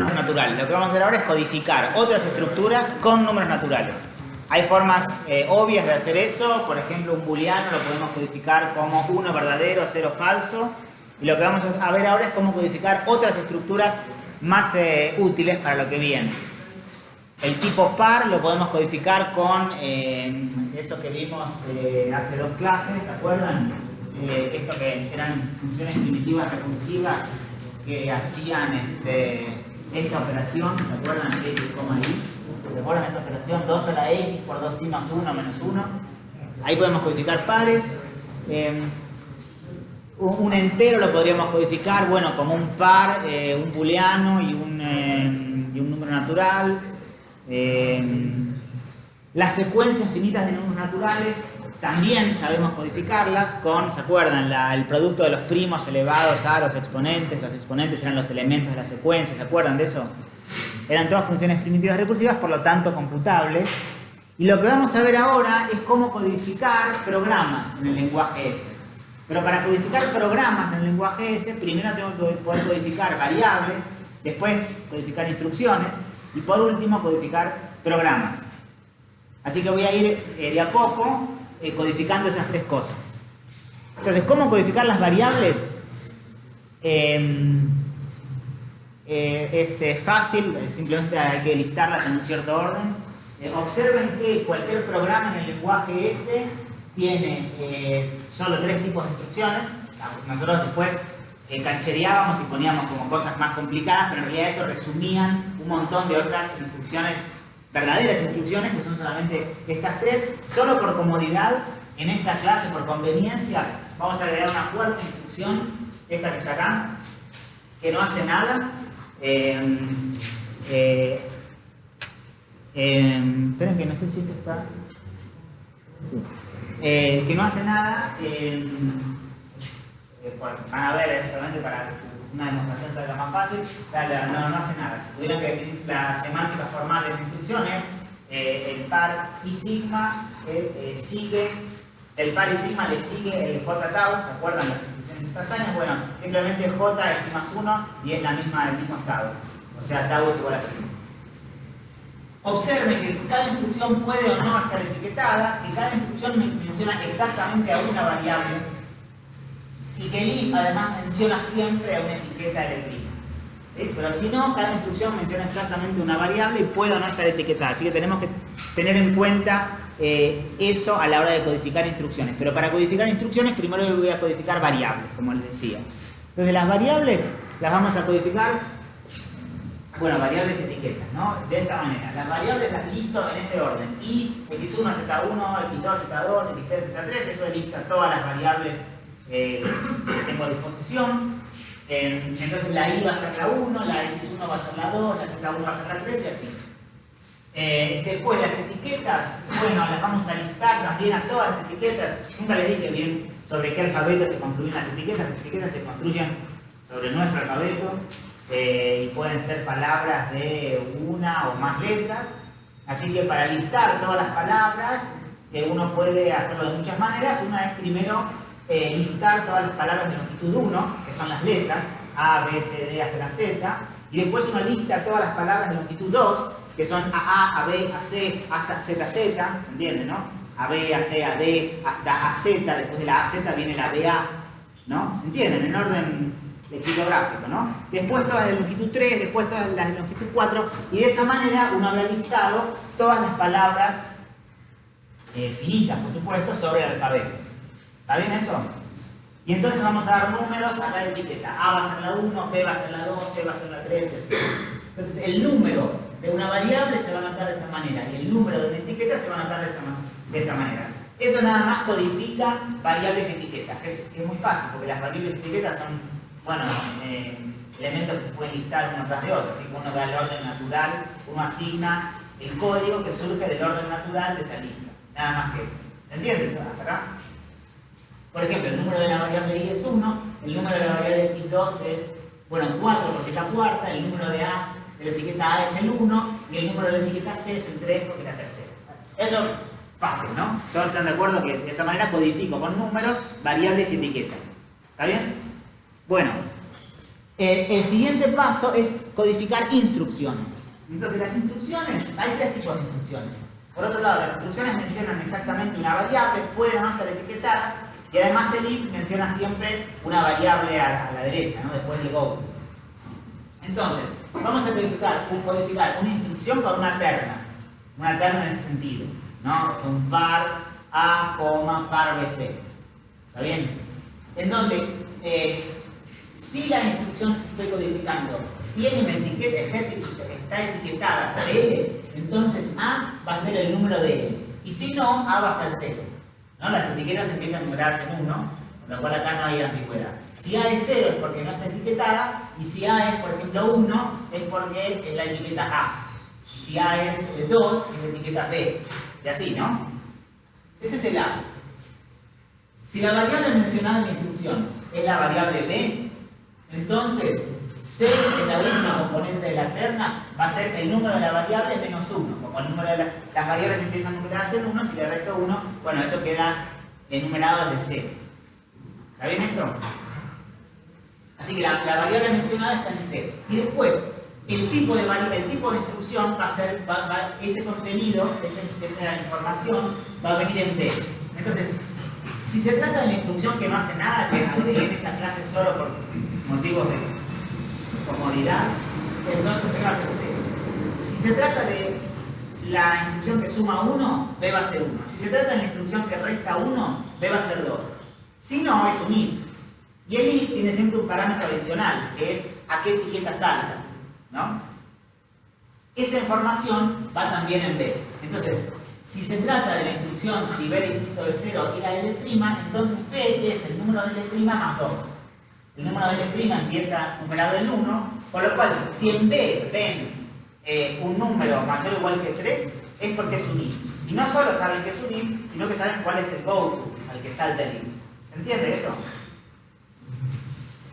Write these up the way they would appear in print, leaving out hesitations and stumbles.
Natural. Lo que vamos a hacer ahora es codificar otras estructuras con números naturales. Hay formas obvias de hacer eso. Por ejemplo, un booleano lo podemos codificar como 1 verdadero, 0 falso. Y lo que vamos a ver ahora es cómo codificar otras estructuras más útiles para lo que viene. El tipo par lo podemos codificar con eso que vimos hace 2 clases, ¿se acuerdan? Esto que eran funciones primitivas recursivas que hacían esta operación, ¿se acuerdan? X, Y. ¿Se acuerdan de esta operación? 2 a la X por 2Y más 1 menos 1. Ahí podemos codificar pares. Un entero lo podríamos codificar, bueno, como un par, un booleano y un número natural. Las secuencias finitas de números naturales también sabemos codificarlas con, ¿se acuerdan? El producto de los primos elevados a los exponentes eran los elementos de la secuencia, ¿se acuerdan de eso? Eran todas funciones primitivas recursivas, por lo tanto computables. Y lo que vamos a ver ahora es cómo codificar programas en el lenguaje S. Pero para codificar programas en el lenguaje S, primero tengo que poder codificar variables, después codificar instrucciones y por último codificar programas. Así que voy a ir de a poco codificando esas 3 cosas. Entonces, ¿cómo codificar las variables? Es fácil, simplemente hay que listarlas en un cierto orden. Observen que cualquier programa en el lenguaje S tiene solo 3 tipos de instrucciones. Nosotros después canchereábamos y poníamos como cosas más complicadas, pero en realidad eso resumían un montón de otras instrucciones, verdaderas instrucciones, que son solamente estas 3. Solo por comodidad, en esta clase, por conveniencia, vamos a agregar una 4ª instrucción, esta que está acá, que no hace nada. Esperen que no sé si esto está... Sí. Que no hace nada. Bueno, van a ver, solamente para una demostración salga más fácil. O sea, no hace nada. Si tuvieran que definir la semántica formal de las instrucciones, el par y sigma sigue, el par y sigma le sigue el j tau, ¿se acuerdan de las instrucciones instantáneas? Bueno, simplemente j es i más 1 y es la misma del mismo estado. O sea, tau es igual a sigma. Observen que cada instrucción puede o no estar etiquetada, que cada instrucción menciona exactamente a una variable y que el if además menciona siempre a una etiqueta de prima. ¿Sí? Pero si no, cada instrucción menciona exactamente una variable y puede o no estar etiquetada. Así que tenemos que tener en cuenta eso a la hora de codificar instrucciones. Pero para codificar instrucciones, primero voy a codificar variables, como les decía. Entonces las variables las vamos a codificar. Bueno, variables y etiquetas, ¿no? De esta manera. Las variables las listo en ese orden. I, x1, z1, x2, z2, x3, z3. Eso lista todas las variables que tengo a disposición. Entonces la i va a ser la 1, la x1 va a ser la 2, la z1 va a ser la 3 y así. Después las etiquetas, bueno, las vamos a listar también a todas las etiquetas. Nunca les dije bien sobre qué alfabeto se construyen las etiquetas. Las etiquetas se construyen sobre nuestro alfabeto. Y pueden ser palabras de una o más letras. Así que para listar todas las palabras, uno puede hacerlo de muchas maneras. Una es primero listar todas las palabras de longitud 1, que son las letras, A, B, C, D hasta la Z. Y después uno lista todas las palabras de longitud 2, que son A, B, A, C, hasta ZZ, ¿se entiende, no? A, B, A, C, A, D, hasta AZ, después de la AZ viene la BA, ¿no? ¿Entienden? En orden lexicográfico, ¿no? Después todas de longitud 3, después todas las de longitud 4, y de esa manera uno habrá listado todas las palabras finitas, por supuesto, sobre el alfabeto. ¿Está bien eso? Y entonces vamos a dar números a cada etiqueta. A va a ser la 1, B va a ser la 2, C va a ser la 3, y así. Entonces el número de una variable se va a anotar de esta manera, y el número de una etiqueta se va a anotar de esta manera. Eso nada más codifica variables y etiquetas, que es muy fácil, porque las variables y etiquetas son, bueno, elementos que se pueden listar uno tras de otro. Así que uno da el orden natural, uno asigna el código que surge del orden natural de esa lista. Nada más que eso. ¿Entiendes? Hasta acá. Por ejemplo, el número de la variable i es 1, el número de la variable x2 es, bueno, 4 porque es la cuarta, el número de a de la etiqueta a es el 1 y el número de la etiqueta c es el 3 porque es la tercera. Eso es fácil, ¿no? Todos están de acuerdo que de esa manera codifico con números variables y etiquetas. ¿Está bien? Bueno, El siguiente paso es codificar instrucciones. Entonces, las instrucciones, hay tres tipos de instrucciones. Por otro lado, las instrucciones mencionan exactamente una variable, pueden no estar etiquetadas, y además el if menciona siempre una variable a la derecha, ¿no? Después del go. Entonces, vamos a codificar una instrucción con una terna en ese sentido, ¿no? Es un var A, par BC. ¿Está bien? En donde, si la instrucción que estoy codificando tiene una etiqueta, está etiquetada por L, entonces A va a ser el número de L. Y si no, A va a ser 0. ¿No? Las etiquetas empiezan a numerarse en 1, con lo cual acá no hay ambigüedad. Si A es 0 es porque no está etiquetada, y si A es, por ejemplo, 1, es porque es la etiqueta A. Y si A es 2, es la etiqueta B. Y así, ¿no? Ese es el A. Si la variable mencionada en la instrucción es la variable B, entonces C, que es la última componente de la terna, va a ser el número de la variable menos 1. Como el número de las variables empiezan a numerarse en 1, si le resto 1, bueno, eso queda enumerado desde 0. ¿Está bien esto? Así que la variable mencionada está en 0. Y después, el tipo de instrucción va a ser, ese contenido, esa información, va a venir en B. Entonces, si se trata de una instrucción que no hace nada, que agregué en esta clase solo por motivos de comodidad, entonces B va a ser 0. Si se trata de la instrucción que suma 1, B va a ser 1. Si se trata de la instrucción que resta 1, B va a ser 2. Si no, es un if. Y el if tiene siempre un parámetro adicional, que es a qué etiqueta salta, ¿no? Esa información va también en B. Entonces, si se trata de la instrucción si B distinto de 0 y la L', entonces B es el número de L' más 2. El número de L' empieza numerado en 1, con lo cual, si en B ven un número mayor o igual que 3, es porque es un if. Y no solo saben que es un if, sino que saben cuál es el goto al que salta el if. ¿Se entiende eso?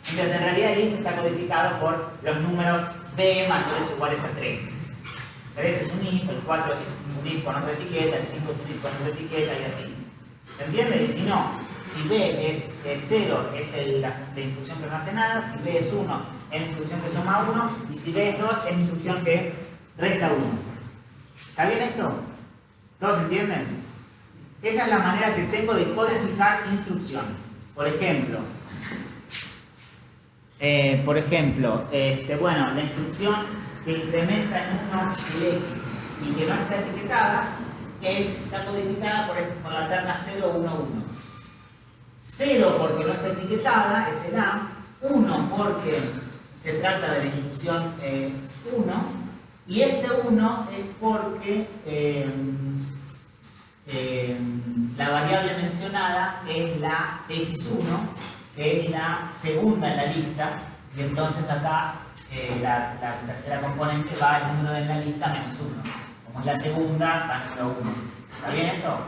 Entonces, en realidad el if está codificado por los números B mayores o iguales a 3. 3 es un if, el 4 es un if con otra etiqueta, el 5 es un if con otra etiqueta y así. ¿Se entiende? Y si no, si B es 0 es la instrucción que no hace nada, si B es 1 es la instrucción que suma 1, y si B es 2 es la instrucción que resta 1. ¿Está bien esto? ¿Todos entienden? Esa es la manera que tengo de codificar instrucciones. Por ejemplo, bueno, la instrucción que incrementa en 1 el X y que no está etiquetada está codificada por la terna 0, 1, 1. 0 porque no está etiquetada, es el A. 1 porque se trata de la instrucción 1. Y este 1 es porque la variable mencionada es la X1, que es la segunda en la lista, y entonces acá la tercera componente va al número de la lista menos 1. Como es la segunda, va al número 1. ¿Está bien eso?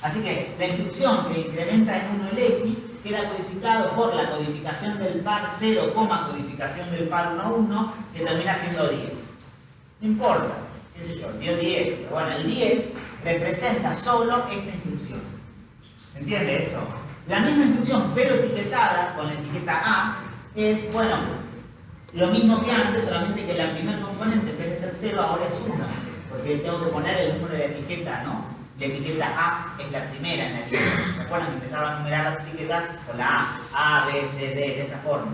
Así que la instrucción que incrementa en 1 el X queda codificado por la codificación del par 0, codificación del par 1, 1, que termina siendo 10. No importa, qué sé yo, dio 10, pero bueno, el 10 representa solo esta instrucción. ¿Se entiende eso? La misma instrucción, pero etiquetada con la etiqueta A, es, bueno, lo mismo que antes, solamente que la primera componente, en vez de ser 0, ahora es 1, porque tengo que poner el número de la etiqueta, ¿no? La etiqueta A es la primera en la lista. ¿Se acuerdan que empezaba a numerar las etiquetas con la A, B, C, D, de esa forma?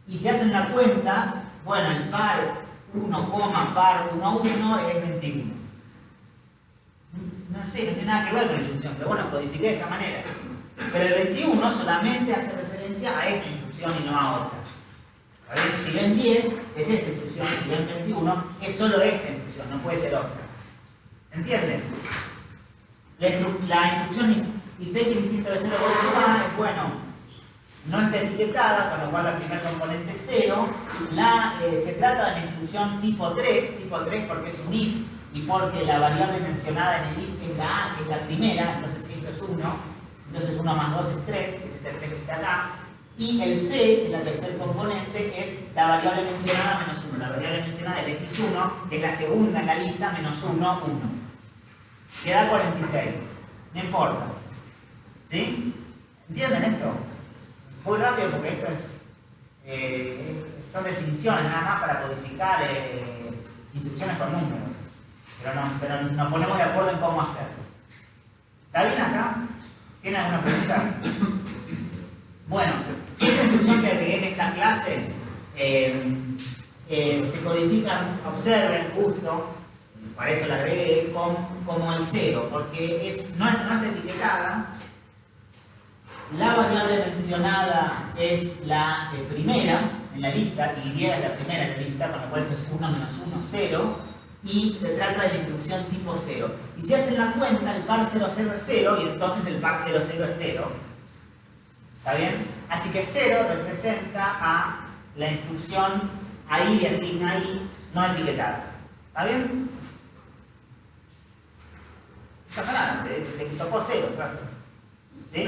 Y si hacen la cuenta, bueno, el par 1, par 1, 1 es 21. No sé, no tiene nada que ver con la instrucción, pero bueno, codifiqué de esta manera. Pero el 21 solamente hace referencia a esta instrucción y no a otra. Si ven 10, es esta instrucción, si ven 21, es solo esta instrucción, no puede ser otra. ¿Entienden? La instrucción if X distinto de 0 A es, bueno, no está etiquetada, con lo cual la primera componente es 0. Se trata de la instrucción tipo 3 porque es un if y porque la variable mencionada en el if es la A, que es la primera, entonces esto es 1, entonces 1 más 2 es 3, que es este 3 que está acá. Y el C, que es la tercera componente, es la variable mencionada menos 1. La variable mencionada es el X1, que es la segunda en la lista, menos 1, 1. Queda 46. No importa. ¿Sí? ¿Entienden esto? Muy rápido porque esto es son definiciones nada más para codificar instrucciones con números. Pero nos ponemos de acuerdo en cómo hacerlo. ¿Está bien acá? ¿Tiene alguna pregunta? Bueno, esta instrucción que agregué en esta clase se codifica, observen justo, para eso la agregué, como el 0, porque no está etiquetada. La variable mencionada es la primera en la lista, y es la primera en la lista, con lo cual esto es 1 menos 1, 0, y se trata de la instrucción tipo 0. Y si hacen la cuenta, el par 00 es 0, y entonces el par 00 es 0. ¿Está bien? Así que 0 representa a la instrucción ahí de asigna ahí, no etiquetada. ¿Está bien? No pasa nada, te tocó 0, ¿sí?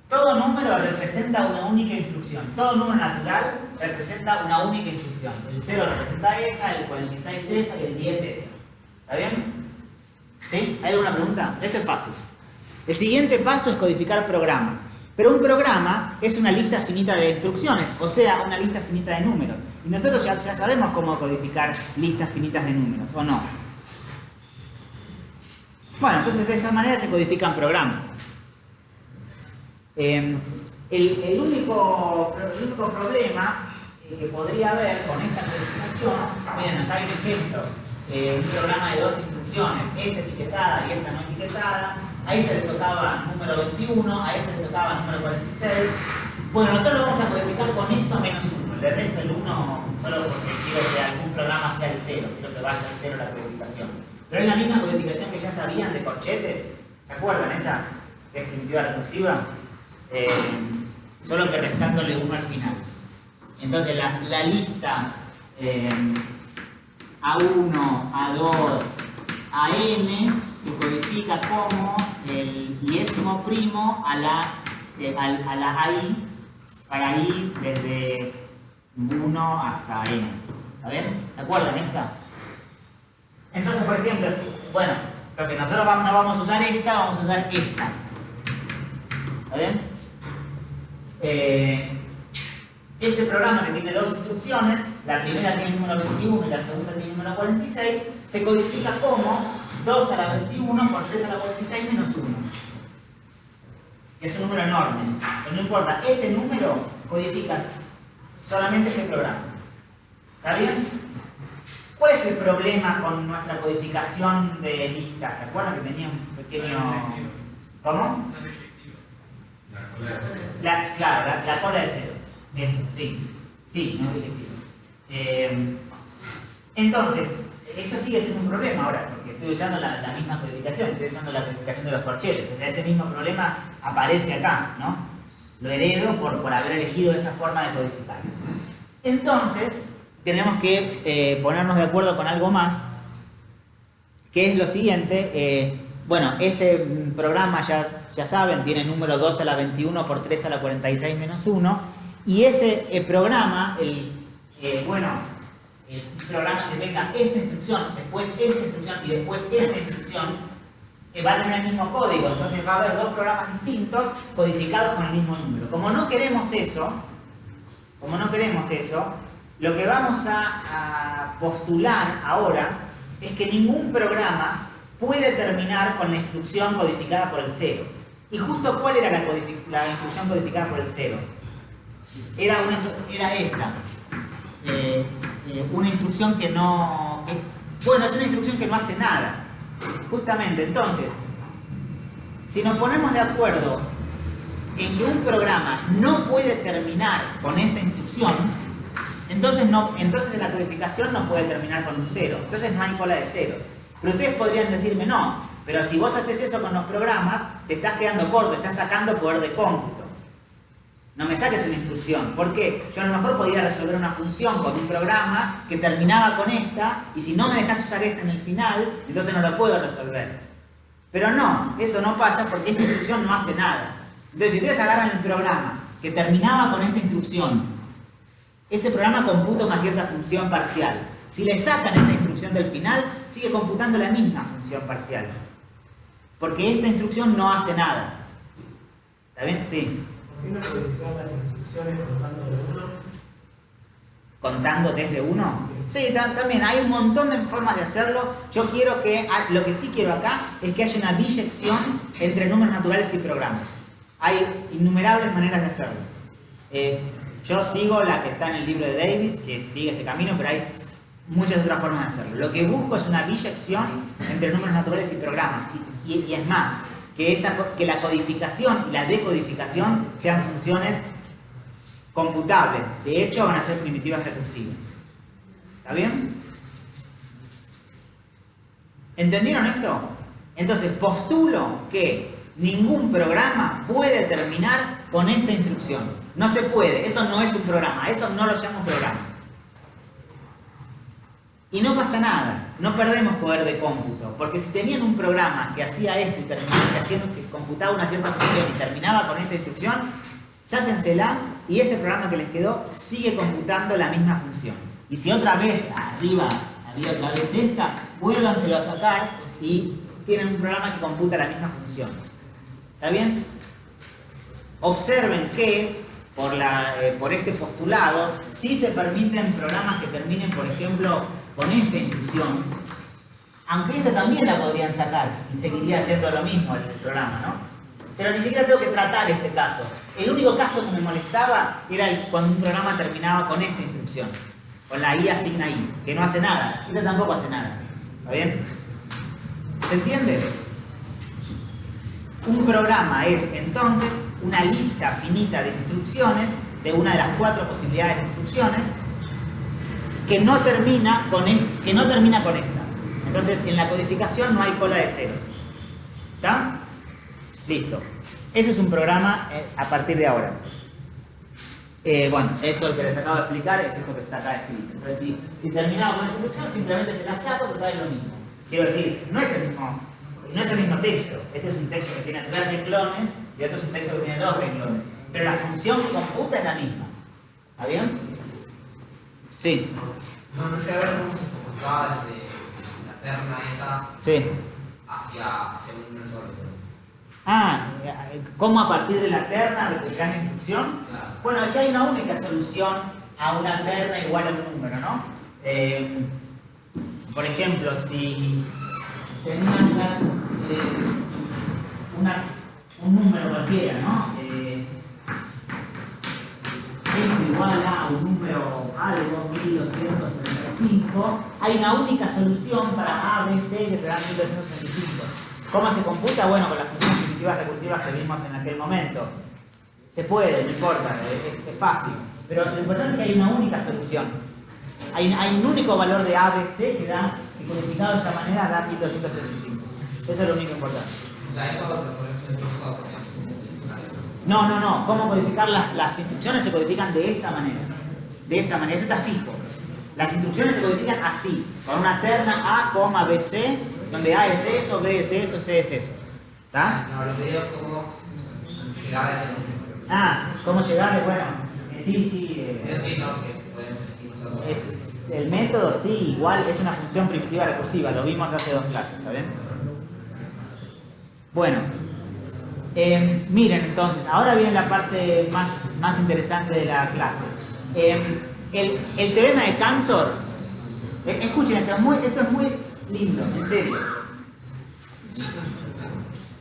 Todo número representa una única instrucción. Todo número natural representa una única instrucción. El 0 representa esa, el 46 esa y el 10 esa. ¿Está bien? ¿Sí? ¿Hay alguna pregunta? Esto es fácil. El siguiente paso es codificar programas. Pero un programa es una lista finita de instrucciones, o sea, una lista finita de números. Y nosotros ya sabemos cómo codificar listas finitas de números, ¿o no? Bueno, entonces de esa manera se codifican programas. El único problema que podría haber con esta codificación, miren, acá hay un ejemplo, un programa de 2 instrucciones, esta etiquetada y esta no etiquetada. A este le tocaba número 21, a este le tocaba número 46. Bueno, nosotros vamos a codificar con eso menos 1. Le resto el 1 solo porque quiero que algún programa sea el 0, quiero que vaya al 0 la codificación. Pero es la misma codificación que ya sabían de corchetes. ¿Se acuerdan esa? Que es primitiva recursiva. Solo que restándole 1 al final. Entonces la lista A1, A2, AN se codifica como el diésimo primo a la AI para ir desde 1 hasta N. ¿Está bien? ¿Se acuerdan esta? Entonces, por ejemplo, bueno, entonces nosotros no vamos a usar esta, vamos a usar esta. ¿Está bien? Este programa que tiene 2 instrucciones, la primera tiene el número 21 y la segunda tiene el número 46, se codifica como 2 a la 21 por 3 a la 46 menos 1. Es un número enorme, pero no importa, ese número codifica solamente este programa. ¿Está bien? ¿Cuál es el problema con nuestra codificación de listas? ¿Se acuerdan que tenía un pequeño... ¿Cómo? Claro, la cola de ceros. Eso, sí. Sí, no es efectivo. Entonces, eso sigue siendo un problema ahora, porque estoy usando la misma codificación, estoy usando la codificación de los corchetes. Entonces, ese mismo problema aparece acá, ¿no? Lo heredo por haber elegido esa forma de codificar. Entonces, tenemos que ponernos de acuerdo con algo más, que es lo siguiente. Bueno, ese programa ya saben, tiene número 2 a la 21 por 3 a la 46 menos 1, y ese programa, el programa que tenga esta instrucción, después esta instrucción y después esta instrucción, va a tener el mismo código. Entonces va a haber 2 programas distintos codificados con el mismo número. Como no queremos eso, lo que vamos a postular ahora es que ningún programa puede terminar con la instrucción codificada por el 0. ¿Y justo cuál era la instrucción codificada por el 0? Era esta. Una instrucción que no... bueno, es una instrucción que no hace nada. Justamente, entonces, si nos ponemos de acuerdo en que un programa no puede terminar con esta instrucción, entonces en la codificación no puede terminar con un 0. Entonces no hay cola de 0. Pero ustedes podrían decirme, no, pero si vos haces eso con los programas, te estás quedando corto, estás sacando poder de cómputo. No me saques una instrucción. ¿Por qué? Yo a lo mejor podía resolver una función con un programa que terminaba con esta, y si no me dejas usar esta en el final, entonces no lo puedo resolver. Pero no, eso no pasa porque esta instrucción no hace nada. Entonces, si ustedes agarran el programa que terminaba con esta instrucción, ese programa computa una cierta función parcial. Si le sacan esa instrucción del final, sigue computando la misma función parcial. Porque esta instrucción no hace nada. ¿Está bien? Sí. ¿Por qué no codificar las instrucciones instrucciones contando desde 1. ¿Contando desde 1? Sí, también hay un montón de formas de hacerlo. Yo quiero que, lo que sí quiero acá es que haya una biyección entre números naturales y programas. Hay innumerables maneras de hacerlo. Yo sigo la que está en el libro de Davis, que sigue este camino, pero hay muchas otras formas de hacerlo. Lo que busco es una biyección entre números naturales y programas. Y es más, que la codificación y la decodificación sean funciones computables. De hecho, van a ser primitivas recursivas. ¿Está bien? ¿Entendieron esto? Entonces, postulo que ningún programa puede terminar con esta instrucción. No se puede. Eso no es un programa. Eso no lo llamo programa. Y no pasa nada. No perdemos poder de cómputo. Porque si tenían un programa que hacía esto y terminaba, que computaba una cierta función y terminaba con esta instrucción, sáquensela y ese programa que les quedó sigue computando la misma función. Y si otra vez, arriba otra vez esta, vuélvanselo a sacar y tienen un programa que computa la misma función. ¿Está bien? Observen que por este postulado sí se permiten programas que terminen, por ejemplo, con esta instrucción, aunque esta también la podrían sacar y seguiría haciendo lo mismo el programa, ¿no? Pero ni siquiera tengo que tratar este caso. El único caso que me molestaba era cuando un programa terminaba con esta instrucción, con la I asigna I, que no hace nada. Esta tampoco hace nada. ¿Está bien? ¿Se entiende? Un programa es, entonces, una lista finita de instrucciones, de una de las 4 posibilidades de instrucciones, que no termina con esta. Entonces, en la codificación no hay cola de ceros. ¿Está? Listo. Eso es un programa a partir de ahora. Bueno, eso es lo que les acabo de explicar, es esto que está acá escrito. Entonces, si terminamos con esta instrucción, simplemente se la saco, total es lo mismo. Quiero decir, no es el mismo texto. Este es un texto que tiene 3 renglones y otro es un texto que tiene 2 renglones. Pero la función que computa es la misma. ¿Está bien? Sí. No llegué a ver cómo se computaba desde la terna esa Sí. hacia un número sólido. ¿Cómo a partir de la terna recuperar la instrucción? Claro. Bueno, aquí hay una única solución a una terna igual a un número, ¿no? Por ejemplo, si tenían un número cualquiera, ¿no? Es igual a un número algo, 1235, hay una única solución para A, B, C que te da 1235. ¿Cómo se computa? Bueno, con las funciones primitivas recursivas que vimos en aquel momento. Se puede, no importa, es fácil. Pero lo importante es que hay una única solución. Hay un único valor de A, B, C que codificado de esa manera da 1235. Eso es lo único importante. O sea, eso lo ponemos en nosotros. No. ¿Cómo codificar las instrucciones? Se codifican de esta manera. De esta manera, eso está fijo. Las instrucciones se codifican así, con una terna A, B, C, donde A es eso, B es eso, C es eso. ¿Está? No, lo que digo es cómo llegar a ese número. ¿Cómo llegarle? Bueno, sí. Sí, no, que podemos elegir nosotros. Es el método, sí, igual es una función primitiva recursiva, lo vimos hace 2 clases, ¿está bien? Bueno, miren entonces, ahora viene la parte más interesante de la clase. El teorema de Cantor, escuchen, esto es muy lindo, en serio.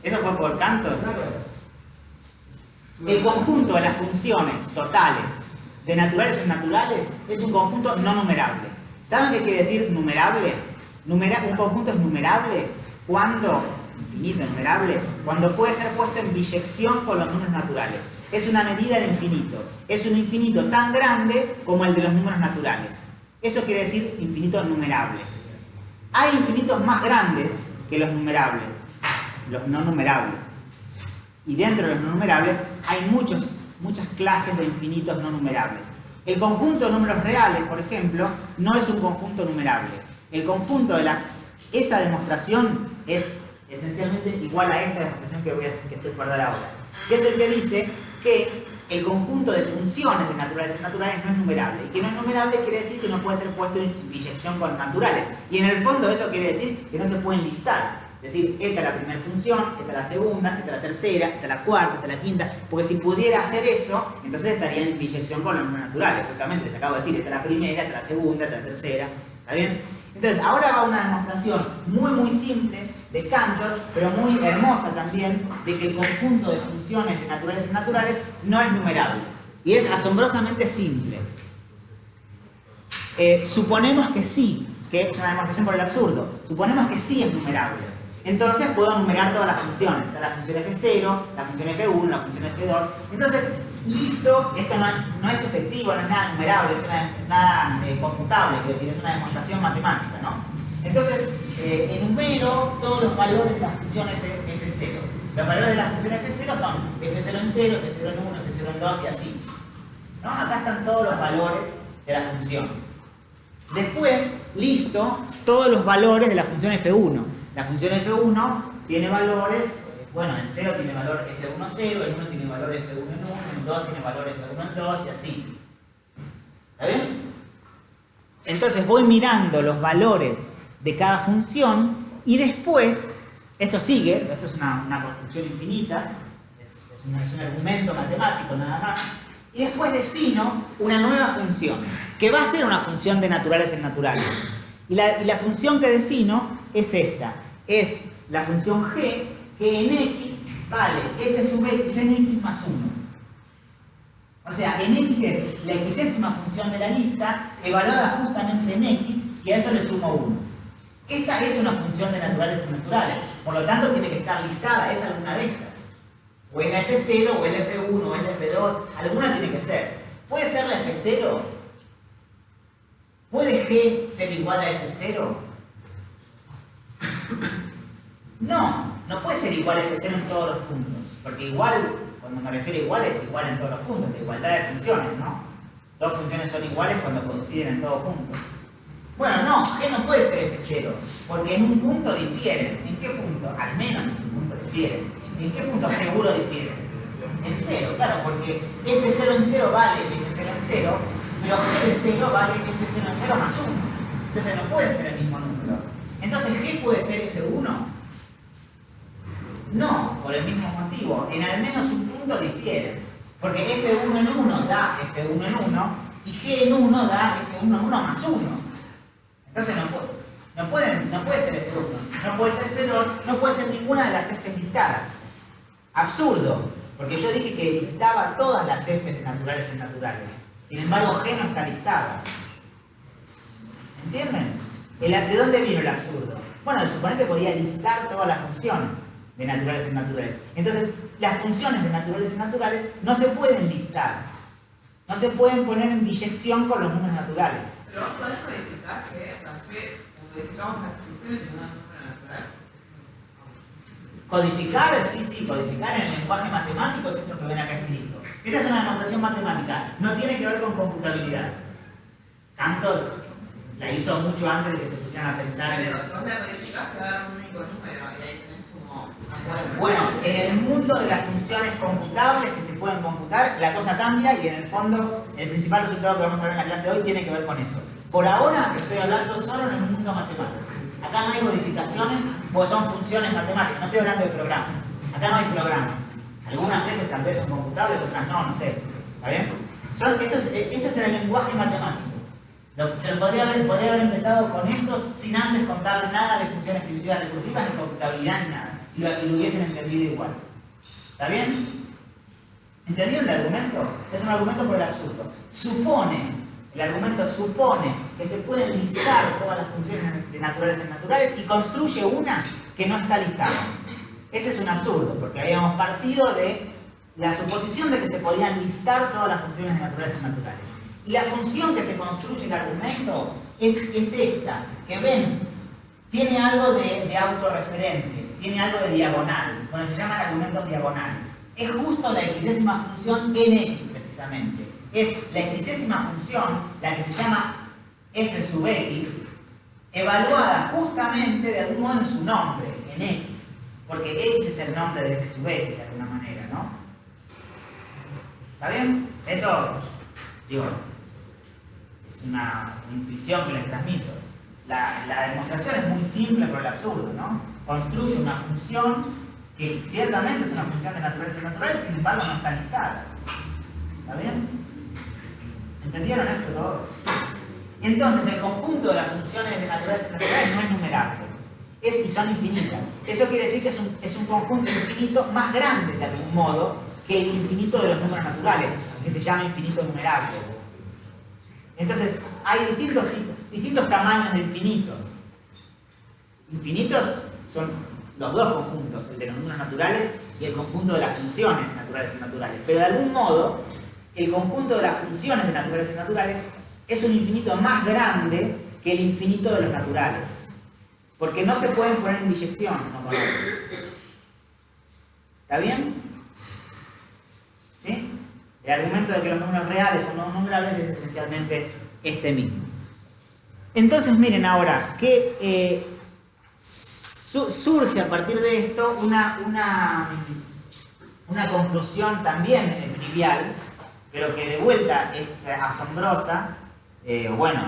¿Eso fue por Cantor? El conjunto de las funciones totales de naturales en naturales es un conjunto no numerable. ¿Saben qué quiere decir numerable? Un conjunto es numerable cuando, infinito numerable, cuando puede ser puesto en biyección con los números naturales. Es una medida del infinito. Es un infinito tan grande como el de los números naturales. Eso quiere decir infinito numerable. Hay infinitos más grandes que los numerables, los no numerables. Y dentro de los no numerables hay muchas clases de infinitos no numerables. El conjunto de números reales, por ejemplo, no es un conjunto numerable. El conjunto de esa demostración es esencialmente igual a esta demostración que estoy por dar ahora. Que es el que dice que el conjunto de funciones de naturales y naturales no es numerable. Y que no es numerable quiere decir que no puede ser puesto en biyección con naturales. Y en el fondo eso quiere decir que no se pueden listar. Es decir, esta es la primera función, esta es la segunda, esta es la tercera, esta es la cuarta, esta es la quinta, porque si pudiera hacer eso, entonces estaría en biyección con los números naturales. Justamente les acabo de decir, esta es la primera, esta es la segunda, esta es la tercera. ¿Está bien? Entonces, ahora va una demostración muy simple de Cantor, pero muy hermosa también, de que el conjunto de funciones de naturales y naturales no es numerable. Y es asombrosamente simple. Suponemos que sí, que es una demostración por el absurdo. Suponemos que sí es numerable. Entonces puedo numerar todas las funciones. Está la función f0, la función f1, la función f2. Entonces, listo, esto no es efectivo, no es nada numerable, es nada computable, quiero decir, es una demostración matemática, ¿no? Entonces, enumero todos los valores de la función f0. Los valores de la función f0 son f0 en 0, f0 en 1, f0 en 2 y así. ¿No? Acá están todos los valores de la función. Después, listo, todos los valores de la función f1. La función f1 tiene valores, bueno, en 0 tiene valor f1, 0, en 1 tiene valor f1 en 1, en 2 tiene valor f1 en 2 y así. ¿Está bien? Entonces voy mirando los valores de cada función y después, esto sigue, esto es una construcción infinita, es un argumento matemático nada más, y después defino una nueva función, que va a ser una función de naturales en naturales. Y la función que defino es esta, es la función g, que en x vale f sub x en x más 1. O sea, en x es la xésima función de la lista, evaluada justamente en x, y a eso le sumo 1. Esta es una función de naturales en naturales, por lo tanto tiene que estar listada, es alguna de estas. O es la f0, o es la f1, o es la f2, alguna tiene que ser. ¿Puede ser la f0? ¿Puede g ser igual a f0? No puede ser igual a f0 en todos los puntos, porque igual, cuando me refiero a igual, es igual en todos los puntos, la igualdad de funciones, ¿no? Dos funciones son iguales cuando coinciden en todo punto. Bueno, no, g no puede ser f0, porque en un punto difieren. ¿En qué punto? Al menos en un punto difieren. ¿En qué punto seguro difieren? En 0, claro, porque f0 en 0 vale f0 en 0, pero g de 0 vale f0 en 0 más 1. Entonces no puede ser el mismo número. Entonces g puede ser f1. No, por el mismo motivo. En al menos un punto difieren. Porque f1 en 1 da f1 en 1 y g en 1 da f1 en 1 más 1. Entonces no puede ser f1, no puede ser f2, no puede ser ninguna de las f's listadas. Absurdo, porque yo dije que listaba todas las f's de naturales en naturales. Sin embargo, g no está listada. ¿Entienden? ¿De dónde vino el absurdo? Bueno, de suponer que podía listar todas las funciones de naturales en naturales. Entonces, las funciones de naturales en naturales no se pueden listar. No se pueden poner en biyección con los números naturales. Pero vos podés codificar que codificamos las funciones en una número natural. Codificar, sí, codificar en el lenguaje matemático es esto que ven acá escrito. Esta es una demostración matemática, no tiene que ver con computabilidad. Cantor la hizo mucho antes de que se pusieran a pensar en... Pero si vos la codificás te va a dar un único número y ahí tenés como... Bueno, en el mundo de las funciones computables que se pueden computar, la cosa cambia y en el fondo el principal resultado que vamos a ver en la clase de hoy tiene que ver con eso. Por ahora estoy hablando solo en el mundo matemático. Acá no hay codificaciones porque son funciones matemáticas, no estoy hablando de programas. Acá no hay programas. Algunas veces tal vez son computables, otras no sé. ¿Está bien? Esto es en el lenguaje matemático. Se podría haber empezado con esto sin antes contar nada de funciones primitivas recursivas, ni computabilidad, ni nada. Y lo hubiesen entendido igual. ¿Está bien? ¿Entendieron el argumento? Es un argumento por el absurdo. El argumento supone que se pueden listar todas las funciones de naturales en naturales y construye una que no está listada. Ese es un absurdo, porque habíamos partido de la suposición de que se podían listar todas las funciones de naturales en naturales. Y la función que se construye el argumento es esta, que ven, tiene algo de autorreferente, tiene algo de diagonal, cuando se llaman argumentos diagonales. Es justo la xésima función en x, precisamente. Es la xésima función, la que se llama f sub x, evaluada justamente de algún modo en su nombre, en x. Porque x es el nombre de f sub x, de alguna manera, ¿no? ¿Está bien? Eso, digo, es una intuición que les transmito. La demostración es muy simple por el absurdo, ¿no? construye una función que ciertamente es una función de naturaleza natural, sin embargo no está listada. ¿Está bien? ¿Entendieron esto todos? Entonces el conjunto de las funciones de naturaleza natural no es numerable, y son infinitas. Eso quiere decir que es un conjunto infinito más grande de algún modo que el infinito de los números naturales, que se llama infinito numerable. Entonces hay distintos tamaños de infinitos. Infinitos son los dos conjuntos, el de los números naturales y el conjunto de las funciones de naturales y naturales. Pero de algún modo, el conjunto de las funciones de naturales y naturales es un infinito más grande que el infinito de los naturales. Porque no se pueden poner en biyección uno con otro. ¿Está bien? ¿Sí? El argumento de que los números reales son no numerables es esencialmente este mismo. Entonces miren ahora que surge a partir de esto una conclusión también trivial, pero que de vuelta es asombrosa, bueno,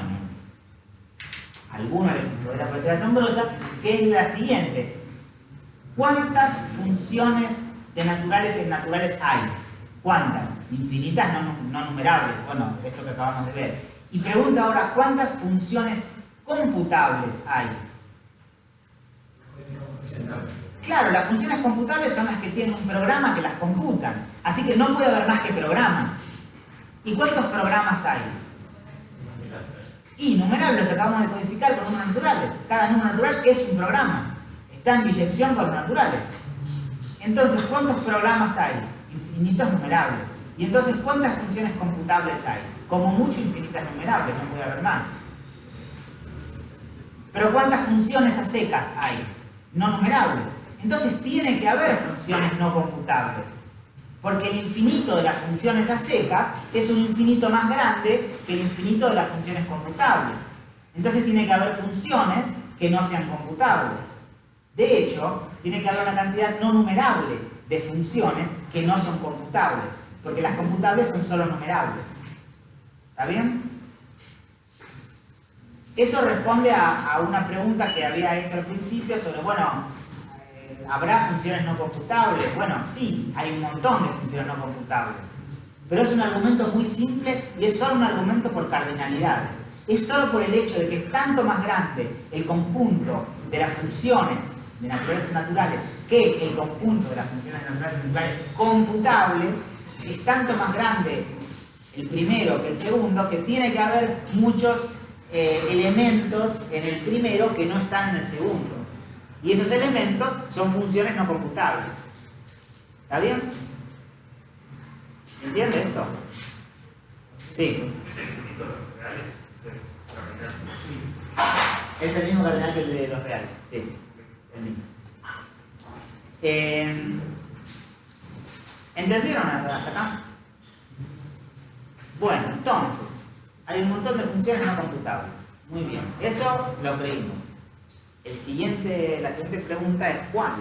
a algunos les podrá parecer asombrosa, que es la siguiente. ¿Cuántas funciones de naturales en naturales hay? ¿Cuántas? Infinitas, no numerables. Bueno, esto que acabamos de ver. Y pregunta ahora, ¿cuántas funciones computables hay? Claro, las funciones computables son las que tienen un programa que las computan. Así que no puede haber más que programas. ¿Y cuántos programas hay? Innumerables, los acabamos de codificar con números naturales. Cada número natural es un programa. Está en biyección con los naturales. Entonces, ¿cuántos programas hay? Infinitos numerables. Y entonces, ¿cuántas funciones computables hay? Como mucho infinitas numerables, no puede haber más. Pero ¿cuántas funciones a secas hay? No numerables. Entonces tiene que haber funciones no computables. Porque el infinito de las funciones a secas es un infinito más grande que el infinito de las funciones computables. Entonces tiene que haber funciones que no sean computables. De hecho, tiene que haber una cantidad no numerable de funciones que no son computables. Porque las computables son solo numerables. ¿Está bien? Eso responde a una pregunta que había hecho al principio sobre, bueno, ¿habrá funciones no computables? Bueno, sí, hay un montón de funciones no computables. Pero es un argumento muy simple y es solo un argumento por cardinalidad. Es solo por el hecho de que es tanto más grande el conjunto de las funciones de naturales naturales que el conjunto de las funciones de naturales naturales computables, es tanto más grande el primero que el segundo, que tiene que haber muchos elementos en el primero que no están en el segundo. Y esos elementos son funciones no computables. ¿Está bien? ¿Se entiende esto? Sí. Es el mismo cardinal que el de los reales. Sí, el mismo. ¿Entendieron hasta acá? Bueno, entonces, hay un montón de funciones no computables. Muy bien, eso lo creímos. La siguiente pregunta es ¿cuál?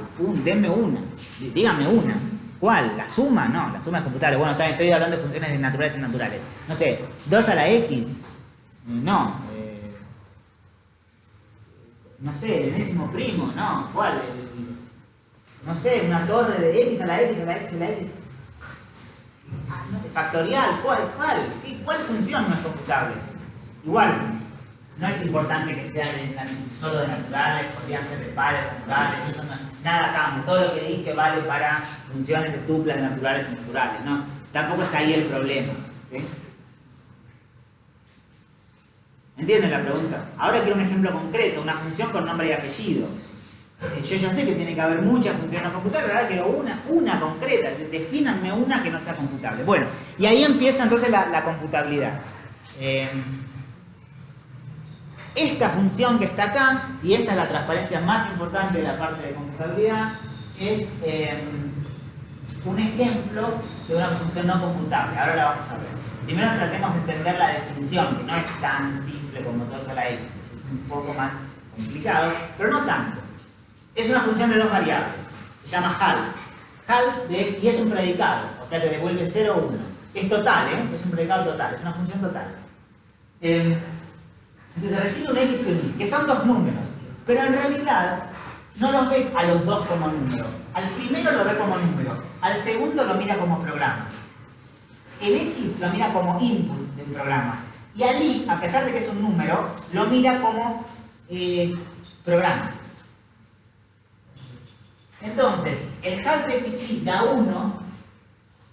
Denme una. Díganme una. ¿Cuál? ¿La suma? No, la suma es computable. Bueno, estoy hablando de funciones de naturales y naturales. No sé, 2 a la x. No. No sé, el enésimo primo. No, ¿cuál? No sé, una torre de x a la x a la x a la x. Factorial, ¿cuál? ¿Cuál función no es computable? Igual, no es importante que sea solo de naturales, podrían ser de pares naturales, eso no, nada cambia. Todo lo que dije vale para funciones de tuplas de naturales y naturales, ¿no? Tampoco está ahí el problema, ¿sí? ¿Entienden la pregunta? Ahora quiero un ejemplo concreto, una función con nombre y apellido. Yo ya sé que tiene que haber muchas funciones no computables, ahora quiero una concreta, defínanme una que no sea computable. Bueno, y ahí empieza entonces la computabilidad. Esta función que está acá, y esta es la transparencia más importante de la parte de computabilidad, es un ejemplo de una función no computable. Ahora la vamos a ver. Primero tratemos de entender la definición, que no es tan simple como 2 a la x, es un poco más complicado, pero no tanto. Es una función de dos variables, se llama half y es un predicado, o sea que devuelve 0 o 1. Es total, es un predicado total, es una función total. Entonces recibe un x y un y, que son dos números, pero en realidad no los ve a los dos como número. Al primero lo ve como número, al segundo lo mira como programa. El X lo mira como input de un programa. Y al Y, a pesar de que es un número, lo mira como programa. Entonces, el halt de XY da 1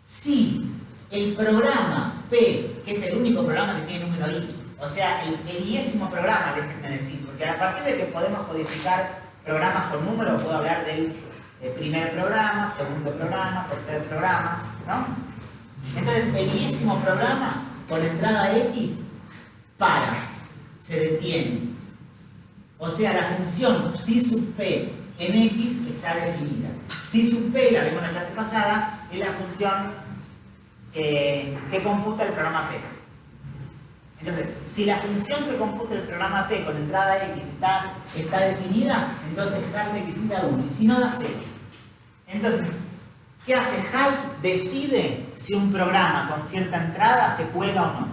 si el programa P, que es el único programa que tiene número I, o sea, el iésimo programa, déjenme decir, porque a partir de que podemos codificar programas con números, puedo hablar del primer programa, segundo programa, tercer programa, ¿no? Entonces, el iésimo programa con entrada X se detiene. O sea, la función psi sub p en X está definida. Psi sub p, la vimos en la clase pasada, es la función que computa el programa P. Entonces, si la función que computa el programa P con entrada X está definida, entonces halt de X da 1, y si no, da 0. Entonces, ¿qué hace? Halt decide si un programa con cierta entrada se cuelga o no.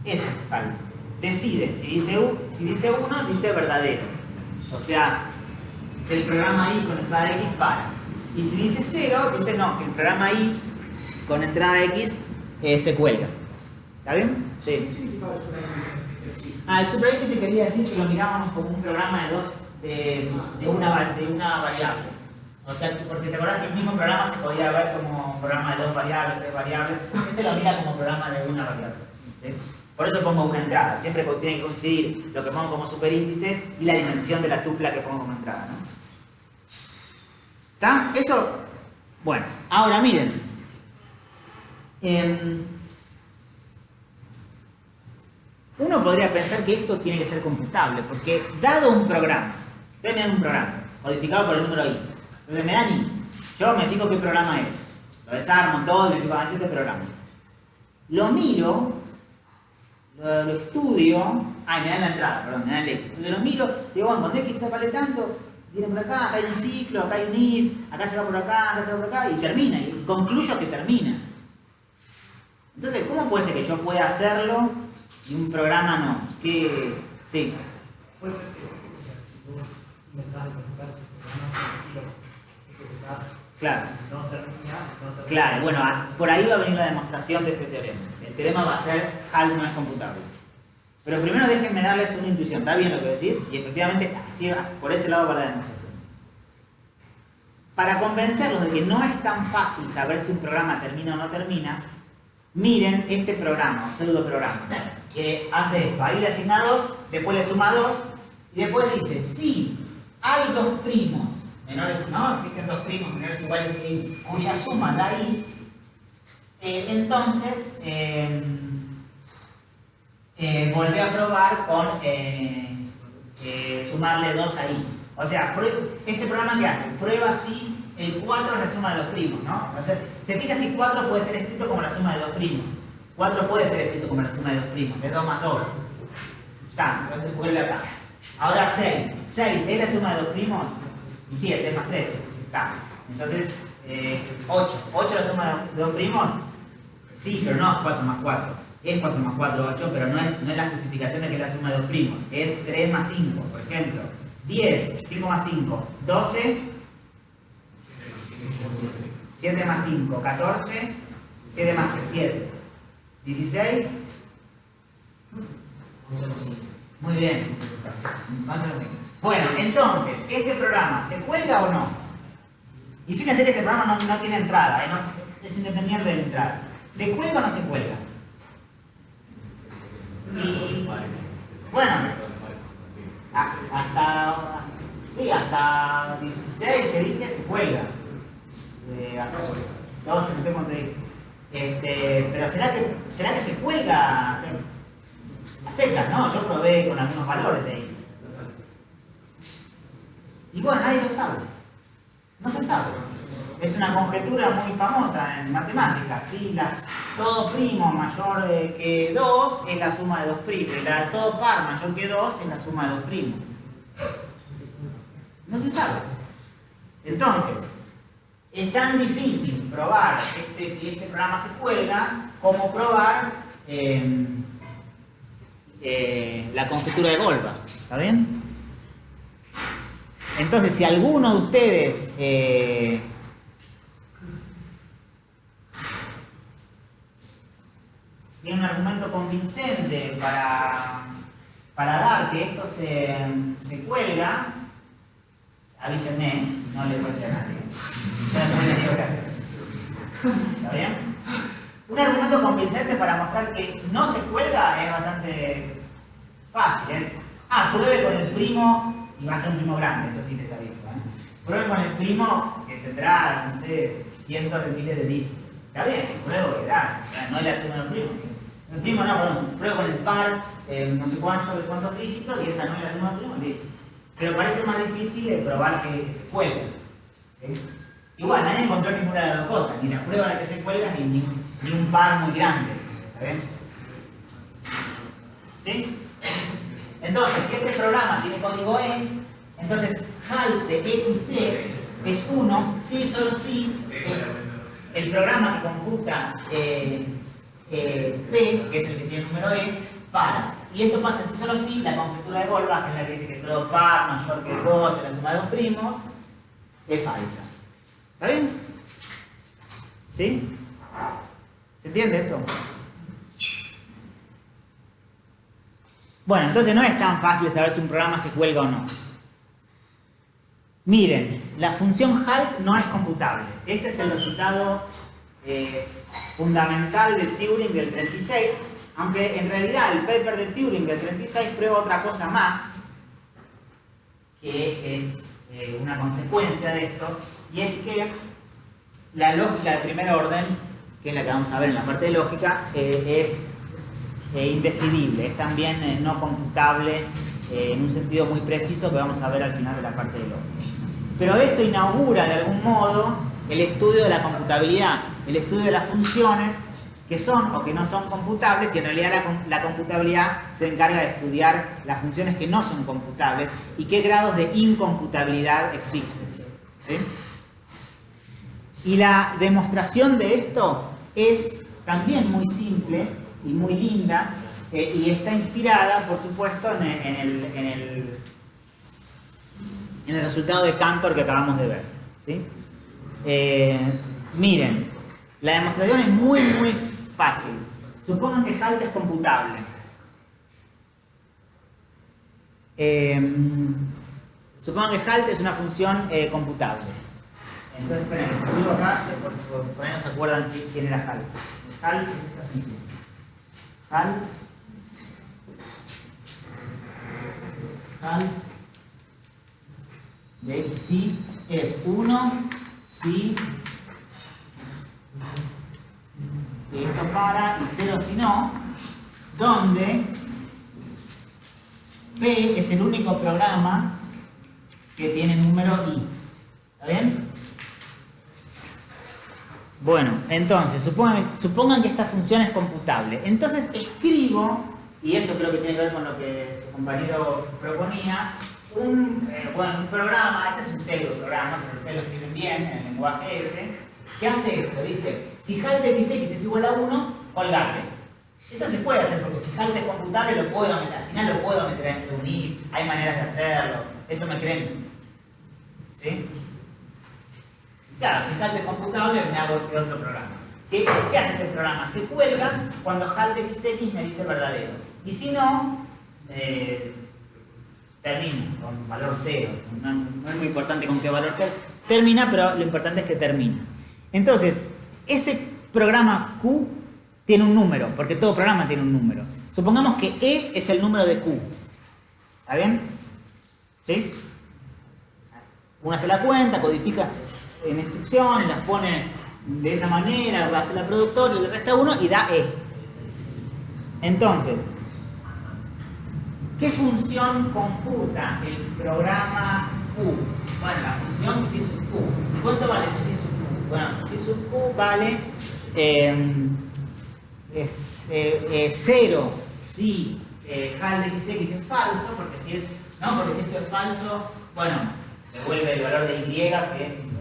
Eso es halt. Decide, si dice 1, dice verdadero. O sea, el programa I con entrada X para. Y si dice 0, dice no, que el programa I con entrada X se cuelga. ¿Está bien? Sí. ¿Qué significa el superíndice? El superíndice quería decir que lo mirábamos como un programa de una variable. O sea, porque te acordás que el mismo programa se podía ver como programa de 2 variables, 3 variables. Este lo mira como programa de una variable. ¿Sí? Por eso pongo una entrada. Siempre tiene que coincidir lo que pongo como superíndice y la dimensión de la tupla que pongo como entrada, ¿no? ¿Está? Eso. Bueno, ahora miren. Uno podría pensar que esto tiene que ser computable, porque dado un programa, ustedes me dan un programa, codificado por el número I, entonces me dan I, yo me fijo qué programa es, lo desarmo todo y me fijo, este programa. Lo miro, lo estudio, me dan la entrada, perdón, me dan el X, entonces lo miro, digo, bueno, cuando X vale tanto, viene por acá hay un ciclo, acá hay un if, acá se va por acá, acá se va por acá, y termina, y concluyo que termina. Entonces, ¿cómo puede ser que yo pueda hacerlo y un programa no? ¿Qué? Sí. Puede ser que, o sea, si vos inventás de computar ese programa y lo ejecutás, Claro. si no termina. Claro, bueno, por ahí va a venir la demostración de este teorema. El teorema va a ser halt no es computable. Pero primero déjenme darles una intuición. ¿Está bien lo que decís? Y efectivamente, así, por ese lado va la demostración. Para convencerlos de que no es tan fácil saber si un programa termina o no termina, miren este programa, o pseudo programa, que hace esto. Ahí le asigna 2, después le suma 2, y después dice, si hay dos primos menores, no, existen dos primos menores o iguales que I, cuya suma da I, entonces volvé a probar con sumarle 2 a I. O sea, este programa que hace, prueba si el 4 es la suma de dos primos, ¿no? Entonces, se fija si 4 puede ser escrito como la suma de dos primos. 4 puede ser escrito como la suma de dos primos, de 2 más 2. Está, entonces vuelve acá. Ahora 6. 6 es la suma de dos primos. Y 7 más 3. Está. Entonces, 8. 8 es la suma de dos primos. Sí, pero no 4 más 4. Es 4 más 4, 8, pero no es la justificación de que es la suma de dos primos. Es 3 más 5, por ejemplo. 10, 5 más 5, 12. 7 más 5, 14. 7 más 7. 16. Muy bien. Bueno, entonces, ¿este programa se cuelga o no? Y fíjense que este programa no tiene entrada, es independiente de la entrada. ¿Se cuelga o no se cuelga? Y, bueno, hasta 16 que dije se cuelga. Hasta 12, no sé cuánto dije. Pero ¿será que se cuelga a secas? No, yo probé con algunos valores de ahí. Y bueno, nadie lo sabe. No se sabe. Es una conjetura muy famosa en matemáticas. Si todo primo mayor que 2 es la suma de dos primos. Todo par mayor que 2 es la suma de dos primos. No se sabe. Entonces, es tan difícil probar que este programa se cuelga como probar la conjetura de Goldbach. ¿Está bien? Entonces, si alguno de ustedes tiene un argumento convincente para dar que esto se cuelga, avísenme, no le cueste a nadie. Yo no le digo qué hacer. ¿Está bien? Un argumento convincente para mostrar que no se cuelga es bastante fácil. Pruebe con el primo, y va a ser un primo grande, eso sí les aviso. Pruebe con el primo que tendrá, no sé, cientos de miles de dígitos. Está bien, pruebo que da, no es la suma del primo. El primo no, perdón, pruebo con el par, no sé cuántos dígitos, y esa no es la suma del primo, listo. Pero parece más difícil probar que se cuelga. ¿Sí? Igual, nadie encontró ninguna de las dos cosas, ni la prueba de que se cuelga, ni un par muy grande. ¿Está bien? ¿Sí? Entonces, si este programa tiene código E, entonces HAL de XC es 1, si solo si el programa que computa P, que es el que tiene el número E, para. Y esto pasa si solo si la conjetura de Goldbach, que es la que dice que todo par mayor que 2 en la suma de dos primos, es falsa. ¿Está bien? ¿Sí? ¿Se entiende esto? Bueno, entonces no es tan fácil saber si un programa se cuelga o no. Miren, la función HALT no es computable. Este es el resultado fundamental de Turing del 36, aunque en realidad el paper de Turing del 36 prueba otra cosa más, que es una consecuencia de esto, y es que la lógica de primer orden, que es la que vamos a ver en la parte de lógica, es indecidible, es también no computable en un sentido muy preciso que vamos a ver al final de la parte de lógica. Pero esto inaugura de algún modo el estudio de la computabilidad, el estudio de las funciones que son o que no son computables, y en realidad la computabilidad se encarga de estudiar las funciones que no son computables y qué grados de incomputabilidad existen. ¿Sí? Y la demostración de esto es también muy simple y muy linda, y está inspirada, por supuesto, en el resultado de Cantor que acabamos de ver. ¿Sí? Miren, la demostración es muy fácil. Supongan que HALT es computable. Supongan que HALT es una función computable. Entonces, esperen, si escribo acá, por ahí no se acuerdan quién era HALT. HALT es esta función. HALT de x y es 1 si esto para y 0 si no, donde P es el único programa que tiene número I. ¿Está bien? Bueno, entonces, supongan que esta función es computable. Entonces escribo, y esto creo que tiene que ver con lo que su compañero proponía, un programa, este es un pseudo programa, pero ustedes lo escriben bien en el lenguaje S, que hace esto, dice, si HALT de xx es igual a 1, colgarle. Esto se puede hacer, porque si HALT es computable, lo puedo meter, al final lo puedo meter entre un if, hay maneras de hacerlo, eso me creen. ¿Sí? Claro, si HALT es computable, me hago otro programa. ¿Qué hace este programa? Se cuelga cuando HALT de xx me dice verdadero. Y si no, termina con valor 0. No es muy importante con qué valor termina, pero lo importante es que termina. Entonces, ese programa Q tiene un número, porque todo programa tiene un número. Supongamos que E es el número de Q. ¿Está bien? ¿Sí? Uno hace la cuenta, codifica en instrucciones, las pone de esa manera, va a hacer la productora, le resta 1 y da E. Entonces, ¿qué función computa el programa Q? Bueno, la función psi sub Q. ¿Cuánto vale psi sub Q? Bueno, psi sub Q vale 0 si HALT de xx es falso, porque si esto es falso, bueno, devuelve el valor de y, que es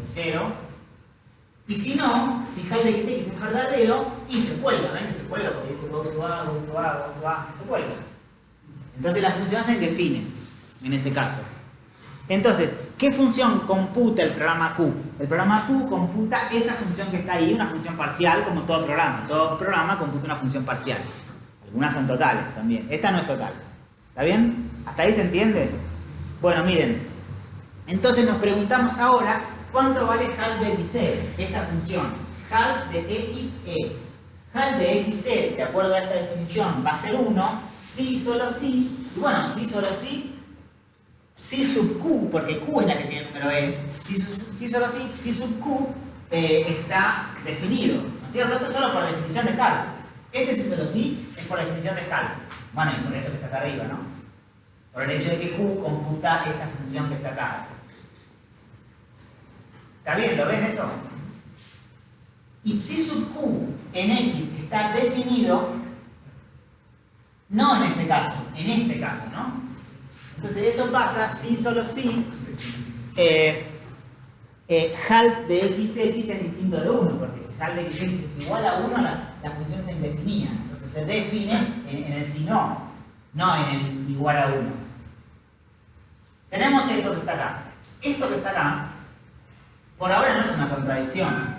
0. Y si no, si HALT de xx es verdadero, y se cuelga, ¿ven? Que se cuelga porque dice go to A, se cuelga. Entonces la función se indefine en ese caso. Entonces, ¿qué función computa el programa Q? El programa Q computa esa función que está ahí, una función parcial, como todo programa. Todo programa computa una función parcial. Algunas son totales también. Esta no es total. ¿Está bien? ¿Hasta ahí se entiende? Bueno, miren. Entonces nos preguntamos ahora, ¿cuánto vale half de xe? Esta función. Half de xe. Half de xe, de acuerdo a esta definición, va a ser 1, si, solo si. Y bueno, si, solo si. Si sub q, porque q es la que tiene el número e. Si solo si sub q está definido. ¿No es cierto? Esto es solo por definición de Hall. Este si solo si es por definición de Hall. Bueno, y por esto que está acá arriba, ¿no? Por el hecho de que q computa esta función que está acá. ¿Está bien? ¿Lo ven eso? Y si sub q en x está definido, no en este caso, ¿no? Entonces eso pasa si solo si half de xx es distinto de 1, porque si half de xx es igual a 1, la función se indefinida. Entonces se define en el si no en el igual a 1. Tenemos esto que está acá. Esto que está acá, por ahora no es una contradicción.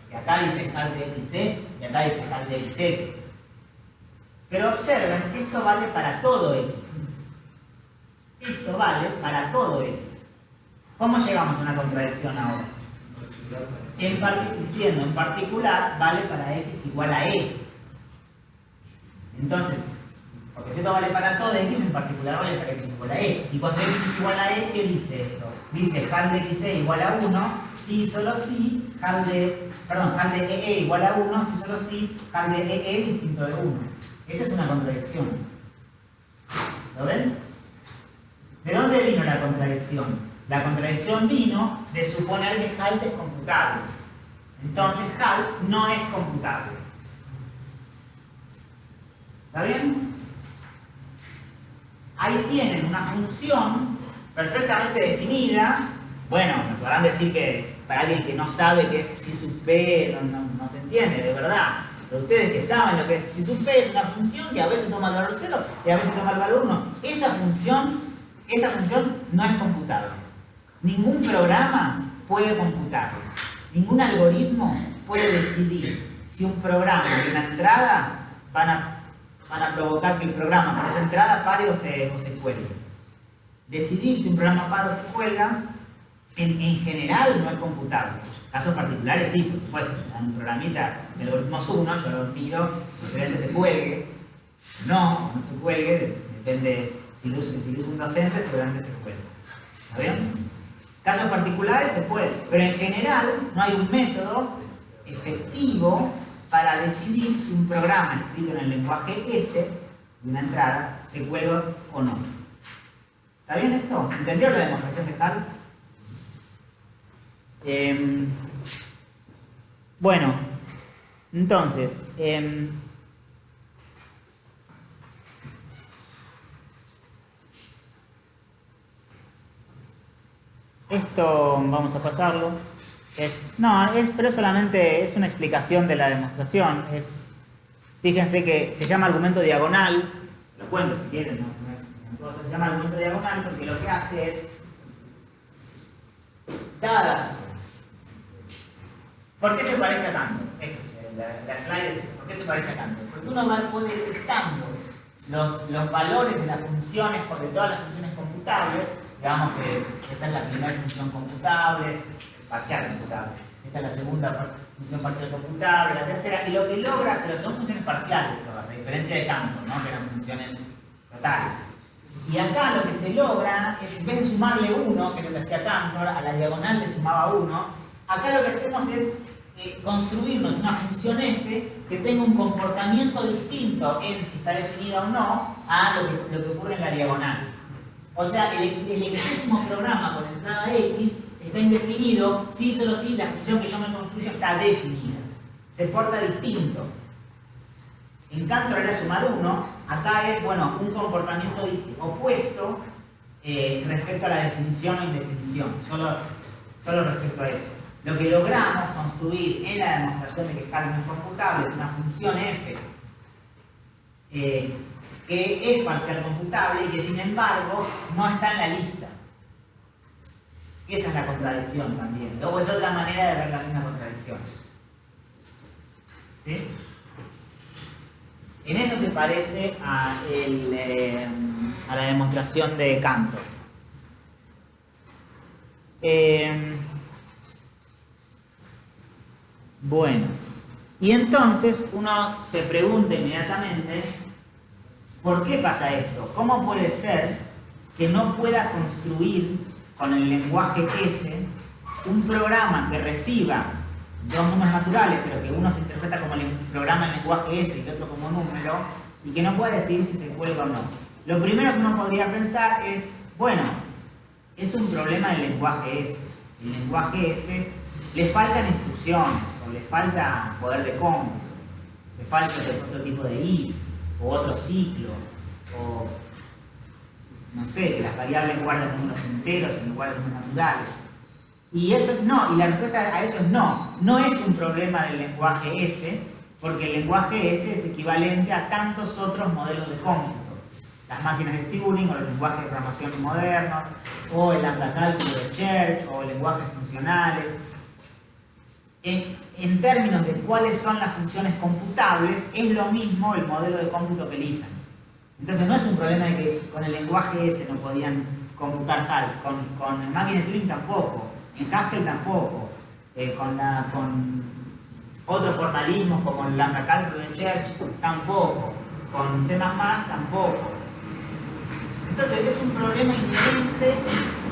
Porque acá dice half de xc y acá dice half de xx. Pero observen que esto vale para todo x. Esto vale para todo x. ¿Cómo llegamos a una contradicción ahora? Diciendo en particular vale para x igual a e. Entonces, porque si esto vale para todo x, en particular vale para x igual a e. Y cuando x es igual a e, ¿qué dice esto? Dice half de xe igual a 1, si solo si, half de ee igual a 1, si solo si, half de ee distinto de 1. Esa es una contradicción. ¿Lo ven? ¿De dónde vino la contradicción? La contradicción vino de suponer que half es computable. Entonces half no es computable. ¿Está bien? Ahí tienen una función perfectamente definida. Bueno, me podrán decir que para alguien que no sabe qué es psi sub p, no se entiende, de verdad. Pero ustedes que saben lo que es psi sub p, es una función que a veces toma el valor 0 y a veces toma el valor 1. Esta función no es computable. Ningún programa puede computarla. Ningún algoritmo puede decidir si un programa y una entrada van a provocar que el programa con esa entrada pare o se cuelgue. Decidir si un programa para o se cuelga, en general no es computable. Casos particulares sí, por supuesto. En un programita del algoritmo 1, yo lo mido, posiblemente se cuelgue. No se cuelgue, depende. Si lo uso un docente, seguramente se puede. ¿Está bien? Casos particulares se puede, pero en general no hay un método efectivo para decidir si un programa escrito en el lenguaje S de una entrada se cuelga o no. ¿Está bien esto? ¿Entendieron la demostración de Hall? Bueno, entonces, esto vamos a pasarlo. Pero solamente es una explicación de la demostración. Fíjense que se llama argumento diagonal. Lo cuento si quieren, se llama argumento diagonal porque lo que hace es, dadas. ¿Por qué se parece a Cantor? La slide es eso. ¿Por qué se parece a Cantor? Porque uno puede ir testando los valores de las funciones, de todas las funciones computables. Digamos que esta es la primera función computable, parcial computable. Esta es la segunda función parcial computable, la tercera, y lo que logra, pero son funciones parciales, a diferencia de Cantor, ¿no? Que eran funciones totales. Y acá lo que se logra es, en vez de sumarle 1, que es lo que hacía Cantor, a la diagonal le sumaba 1, acá lo que hacemos es construirnos una función f que tenga un comportamiento distinto en si está definida o no a lo que ocurre en la diagonal. O sea, el exésimo programa con entrada x está indefinido si solo si la función que yo me construyo está definida. Se porta distinto. En Cantor era sumar 1, acá es, bueno, un comportamiento opuesto respecto a la definición o indefinición, solo respecto a eso. Lo que logramos construir en la demostración de que Hall no es computable es una función f que es parcial computable y que sin embargo no está en la lista. Esa es la contradicción también. Luego es otra manera de ver la misma contradicción. ¿Sí? En eso se parece a la demostración de Cantor. Bueno, y entonces uno se pregunta inmediatamente, ¿por qué pasa esto? ¿Cómo puede ser que no pueda construir con el lenguaje S un programa que reciba dos números naturales, pero que uno se interpreta como el programa en lenguaje S y el otro como número, y que no pueda decidir si se cuelga o no? Lo primero que uno podría pensar es, bueno, es un problema del lenguaje S. El lenguaje S le faltan instrucciones, o le falta poder de cómputo, le falta otro tipo de if, o otro ciclo, o no sé, que las variables guarden números enteros en lugar de números naturales. Y eso es no, y la respuesta a eso es no. No es un problema del lenguaje S, porque el lenguaje S es equivalente a tantos otros modelos de cómputo. Las máquinas de Turing, o los lenguajes de programación modernos, o el lambda cálculo de Church, o lenguajes funcionales. En términos de cuáles son las funciones computables, es lo mismo el modelo de cómputo que elijan. Entonces no es un problema de que con el lenguaje S no podían computar HAL, con el máquina de Turing tampoco, en Haskell tampoco, con otros formalismos como el lambda cálculo de Church tampoco, con C++ tampoco. Entonces es un problema inherente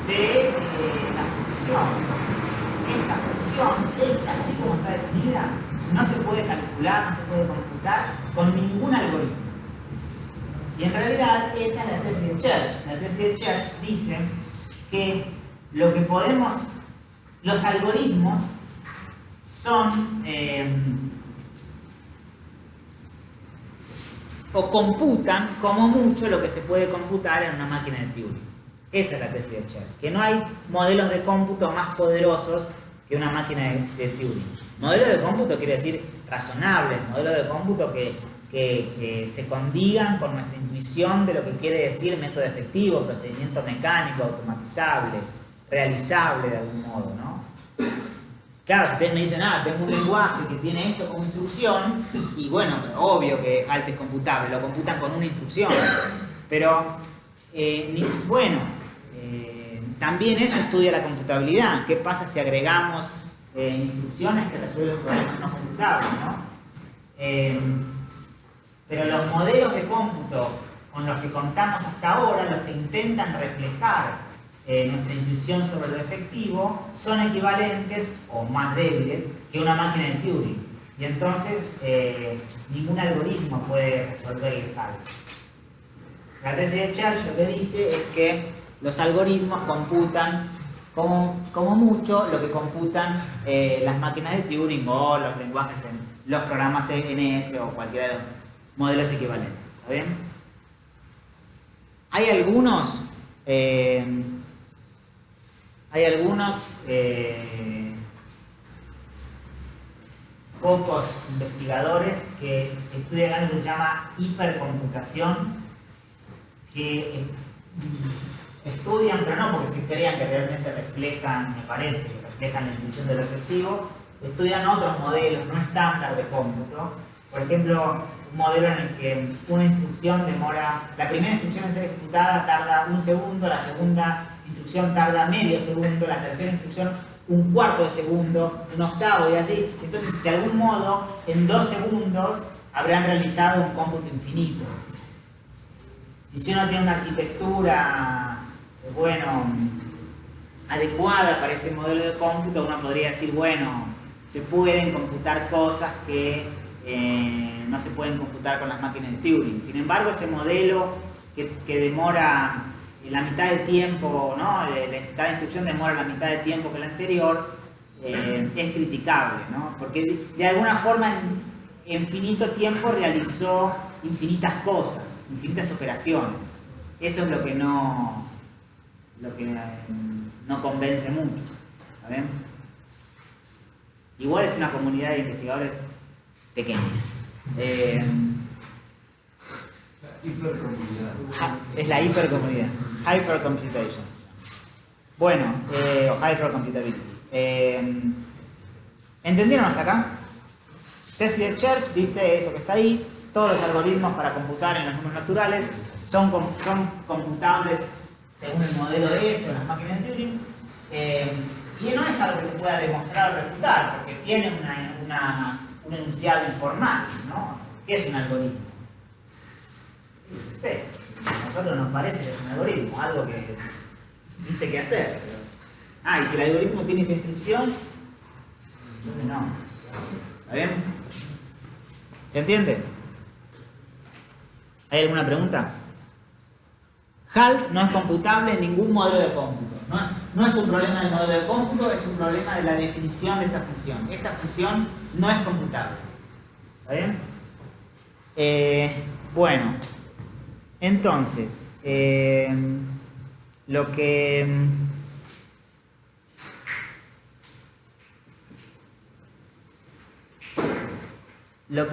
de la función. Esta función, así como está definida, no se puede calcular, no se puede computar con ningún algoritmo. Y en realidad esa es la tesis de Church. La tesis de Church dice que lo que podemos, los algoritmos son o computan como mucho lo que se puede computar en una máquina de Turing. Esa es la tesis de Church, que no hay modelos de cómputo más poderosos que una máquina de Turing. Modelos de cómputo quiere decir razonables, modelos de cómputo que se condigan con nuestra intuición de lo que quiere decir método efectivo, procedimiento mecánico, automatizable, realizable de algún modo, ¿no? Claro, si ustedes me dicen, tengo un lenguaje que tiene esto como instrucción, y bueno, obvio que HALT es computable, lo computan con una instrucción, pero también eso estudia la computabilidad. ¿Qué pasa si agregamos instrucciones que resuelven problemas no computables, ¿no? Pero los modelos de cómputo con los que contamos hasta ahora, los que intentan reflejar nuestra intuición sobre lo efectivo, son equivalentes o más débiles que una máquina de Turing. Y entonces ningún algoritmo puede resolver el HALT. La tesis de Church lo que dice es que los algoritmos computan como mucho lo que computan las máquinas de Turing o los lenguajes, los programas NS o cualquiera de los modelos equivalentes. ¿Está bien? Hay algunos pocos investigadores que estudian algo que se llama hipercomputación, que estudian, pero no porque se crean que realmente reflejan, me parece, que reflejan la intuición de lo efectivo, estudian otros modelos no estándar de cómputo. Por ejemplo, un modelo en el que una instrucción demora, la primera instrucción en ser ejecutada tarda 1 segundo, la segunda instrucción tarda medio segundo, la tercera instrucción 1/4 de segundo, 1/8 y así. Entonces, de algún modo, en 2 segundos habrán realizado un cómputo infinito. Y si uno tiene una arquitectura, adecuada para ese modelo de cómputo, uno podría decir, se pueden computar cosas que no se pueden computar con las máquinas de Turing. Sin embargo, ese modelo que demora la mitad de tiempo, ¿no? Cada instrucción demora la mitad de tiempo que la anterior, es criticable, ¿no? Porque de alguna forma en finito tiempo realizó infinitas cosas, infinitas operaciones. Eso es lo que no convence mucho. ¿Está bien? Igual es una comunidad de investigadores pequeña. Hipercomunidad. Es la hipercomunidad. Hypercomputation. Bueno, o High for Computability. ¿Entendieron hasta acá? Tesis de Church dice eso que está ahí. Todos los algoritmos para computar en los números naturales son computables según el modelo de según las máquinas de Turing. Y no es algo que se pueda demostrar o refutar, porque tiene un enunciado informal, ¿no? ¿Qué es un algoritmo? Sí, a nosotros nos parece que es un algoritmo, algo que dice qué hacer. Y si el algoritmo tiene esta instrucción, entonces no. ¿Está bien? ¿Se entiende? ¿Hay alguna pregunta? HALT no es computable en ningún modelo de cómputo. No es un problema del modelo de cómputo, es un problema de la definición de esta función. Esta función no es computable. ¿Está bien? Bueno, entonces, lo que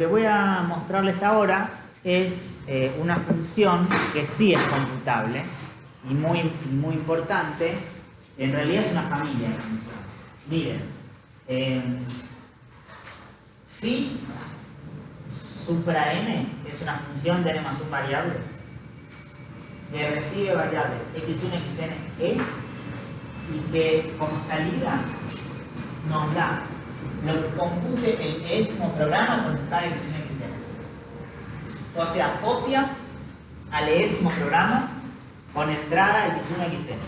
voy a mostrarles ahora es una función que sí es computable y muy importante. En realidad es una familia de funciones. Miren, phi supra n es una función de n más 1 variables que recibe variables x1, xn, e y que como salida nos da lo que compute el enésimo programa con entrada x1, xn. O sea, copia al enésimo programa con entrada x1, xn.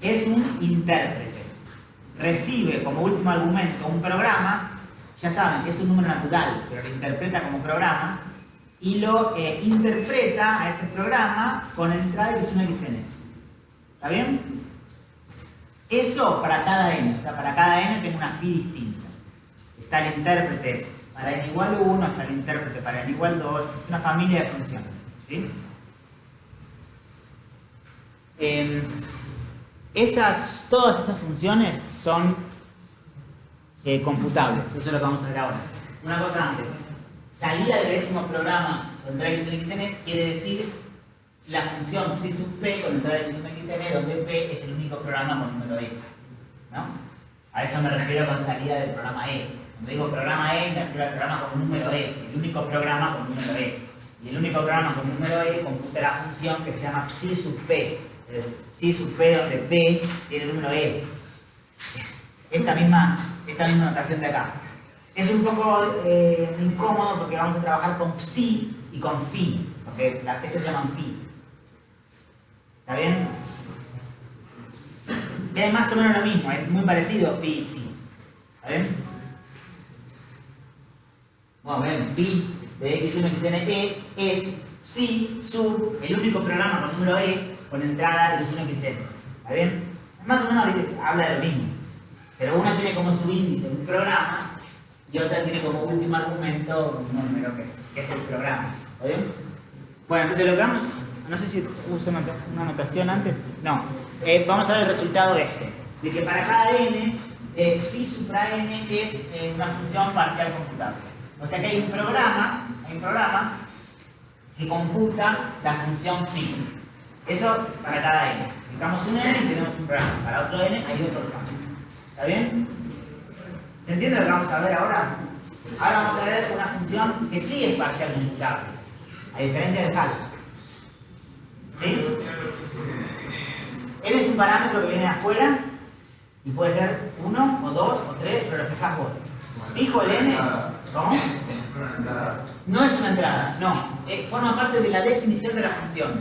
Es un intérprete. Recibe como último argumento un programa, ya saben que es un número natural, pero lo interpreta como programa y lo interpreta a ese programa con entrada x1, xn. ¿Está bien? Eso para cada n, o sea, para cada n tengo una phi distinta. Está el intérprete para n igual 1, está el intérprete para n igual 2, es una familia de funciones. ¿Sí? Todas esas funciones son computables, eso es lo que vamos a ver ahora. Una cosa antes, salida del décimo programa con entrada x1, xn quiere decir la función psi sub p con entrada x1, xn, donde p es el único programa con número e, ¿no? A eso me refiero con salida del programa e. Cuando digo programa e, me refiero al programa con número e, el único programa con número e. Y el único programa con número e computa la función que se llama psi sub p. Psi sub p donde p tiene el número e. Esta misma notación de acá. Es un poco incómodo porque vamos a trabajar con psi y con phi, porque las textos se llaman phi. ¿Está bien? Es más o menos lo mismo, es muy parecido phi y psi. ¿Está bien? Bueno, ven, phi de x1, xn, e es psi sub el único programa con número e con entrada x1, xn. ¿Está bien? Más o menos habla de lo mismo. Pero una tiene como subíndice un programa y otra tiene como último argumento un número que es el programa. ¿Está bien? Bueno, entonces lo que vamos... No sé si usé una anotación antes. No. Vamos a ver el resultado de que para cada n, phi supra n es una función parcial computable. O sea que hay un programa que computa la función phi. Eso para cada n. Aplicamos un n y tenemos un programa. Para otro n hay otro programa. ¿Está bien? ¿Se entiende lo que vamos a ver ahora? Ahora vamos a ver una función que sí es parcial computable, a diferencia del HALT. ¿Sí? N es un parámetro que viene de afuera y puede ser 1 o 2 o 3, pero lo fijas vos. Fijo el n, ¿cómo? No es una entrada, no. Forma parte de la definición de la función.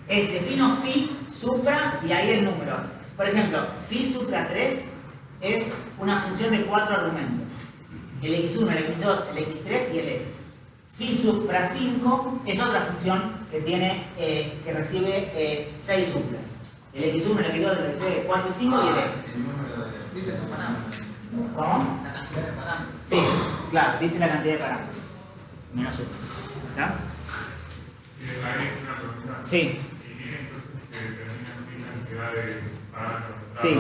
Defino phi supra y ahí el número. Por ejemplo, phi supra 3 es una función de 4 argumentos. El x1, el x2, el x3 y el e. Phi supra 5 es otra función que recibe 6 suplas. El x1, el x2, el x3, 4 y 5 y el e. ¿Cómo? La cantidad de parámetros. Sí, claro, dice la cantidad de parámetros. Menos 1. ¿Está? Sí. Sí,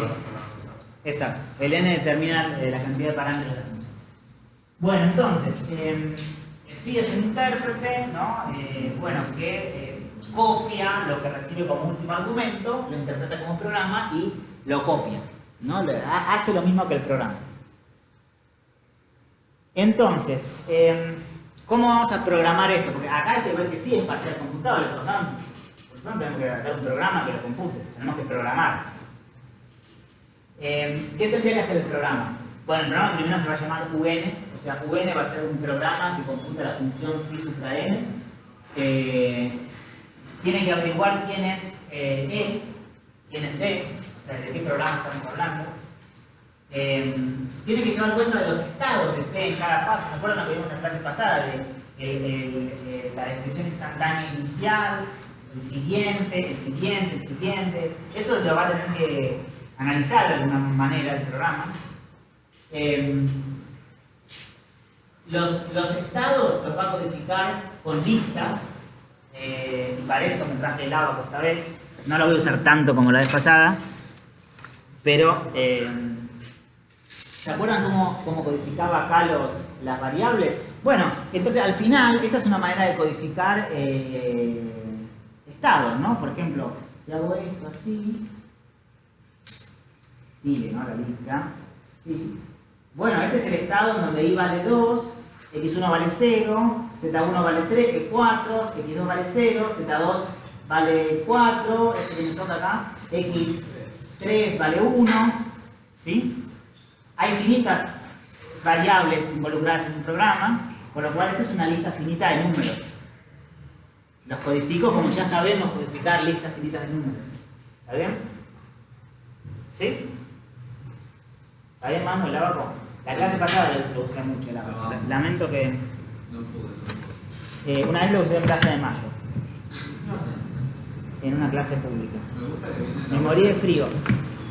exacto. El n determina la cantidad de parámetros de la función. Bueno, entonces, phi es un intérprete, ¿no? Bueno, que copia lo que recibe como último argumento, lo interpreta como programa y lo copia, ¿no? Hace lo mismo que el programa. Entonces, ¿cómo vamos a programar esto? Porque acá hay que ver que sí es parcial computable, por lo tanto tenemos que dar un programa que lo compute, tenemos que programar. ¿Qué tendría que hacer el programa? Bueno, el programa primero se va a llamar UN, o sea, UN va a ser un programa que computa la función phi supra n. Tiene que averiguar quién es E, quién es E, o sea, de qué programa estamos hablando. Tiene que llevar cuenta de los estados de P en cada paso. ¿Se acuerdan lo que vimos en la clase pasada? De la descripción instantánea inicial, el siguiente, el siguiente, el siguiente. Eso lo va a tener que analizar de alguna manera el programa. Los estados los va a codificar con listas. Y para eso me traje el abaco esta vez. No lo voy a usar tanto como la vez pasada, pero ¿se acuerdan cómo codificaba acá las variables? Bueno, entonces al final esta es una manera de codificar estados, ¿no? Por ejemplo, si hago esto así, sigue, ¿no? La lista, sí. Bueno, este es el estado en donde I vale 2, X1 vale 0, Z1 vale 3, que 4, X2 vale 0, Z2 vale 4, este que me toca acá, X3 vale 1, ¿sí? Hay finitas variables involucradas en un programa, con lo cual esta es una lista finita de números. Los codifico como ya sabemos codificar listas finitas de números. ¿Está bien? ¿Sí? ¿Está bien, Manu, el abaco? La clase pasada lo usé mucho el abaco. Lamento que... No pude. una vez lo usé en clase de mayo. En una clase pública. Me gusta que viene Me morí de frío.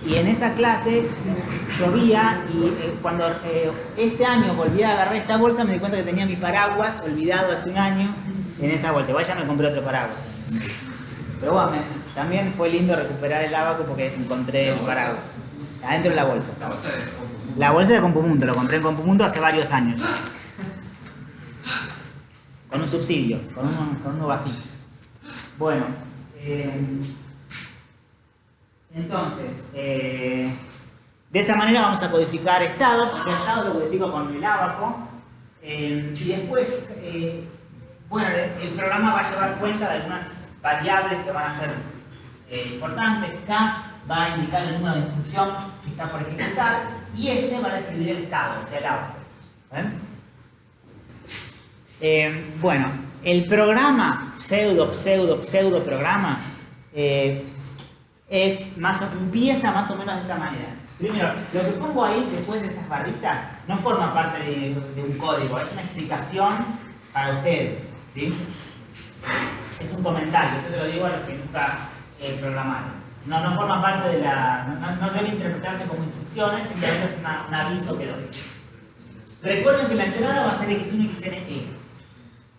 Y en esa clase llovía y cuando este año volví a agarrar esta bolsa me di cuenta que tenía mi paraguas olvidado hace un año en esa bolsa. Igual ya me compré otro paraguas. Pero bueno, también fue lindo recuperar el abaco porque encontré el paraguas. Adentro de la bolsa. La bolsa de Compumundo. La bolsa de Compumundo, lo compré en Compumundo hace varios años. Con un subsidio, con uno vacío. Bueno, entonces, de esa manera vamos a codificar estados. O sea, estados lo codifico con el abaco. Y después, bueno, el programa va a llevar cuenta de algunas variables que van a ser importantes. K va a indicar el número de instrucción que está por ejecutar y S va a describir el estado, o sea, el abaco. Bueno, el programa, pseudo programa, empieza más o menos de esta manera. Primero, lo que pongo ahí después de estas barritas no forma parte de un código, es una explicación para ustedes, ¿sí? Es un comentario, esto te lo digo a los que nunca programaron. No forma parte de no debe interpretarse como instrucciones, simplemente es un aviso que doy. Recuerden que la entrada va a ser x1, xn, e.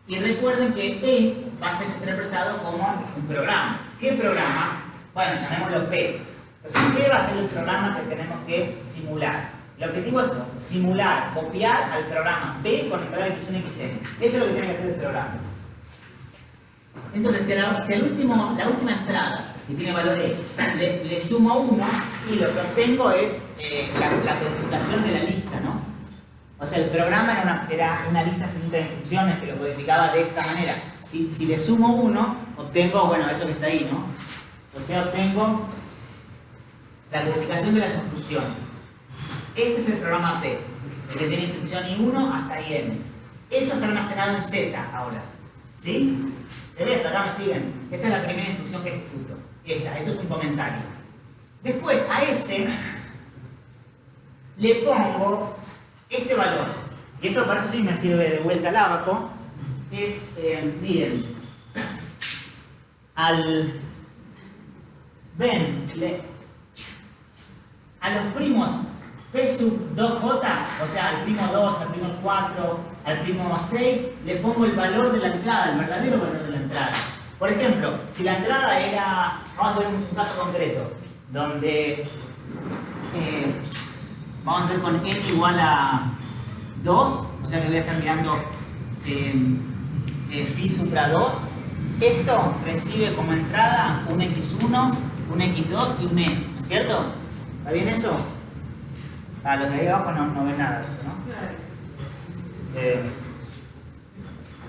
Y recuerden que E va a ser interpretado como un programa. ¿Qué programa? Bueno, llamémoslo P. Entonces, P va a ser el programa que tenemos que simular. El objetivo es simular, copiar al programa P conectado a x1 y xn. Eso es lo que tiene que hacer el programa. Entonces, si la última entrada, que tiene valor E, le sumo 1 y lo que obtengo es la codificación de la lista, ¿no? O sea, el programa era una lista finita de instrucciones que lo codificaba de esta manera. Si le sumo 1, obtengo, bueno, eso que está ahí, ¿no? O sea, obtengo la codificación de las instrucciones. Este es el programa P, el que tiene instrucción I1 hasta IN. Eso está almacenado en Z ahora, ¿sí? ¿Se ve esto? Acá me siguen. Esta es la primera instrucción que ejecuto. Esto es un comentario. Después, a ese le pongo este valor, y eso para eso sí me sirve de vuelta al abaco, es, miren, a los primos P sub 2J, o sea, al primo 2, al primo 4, al primo 6, le pongo el valor de la entrada, el verdadero valor de la entrada. Por ejemplo, si la entrada era, vamos a hacer un caso concreto, donde vamos a hacer con n igual a 2, o sea que voy a estar mirando phi supra 2, Esto recibe como entrada un x1, un x2 y un e, ¿no es cierto? ¿Está bien eso? Ah, los de ahí abajo no ven nada de esto, ¿no?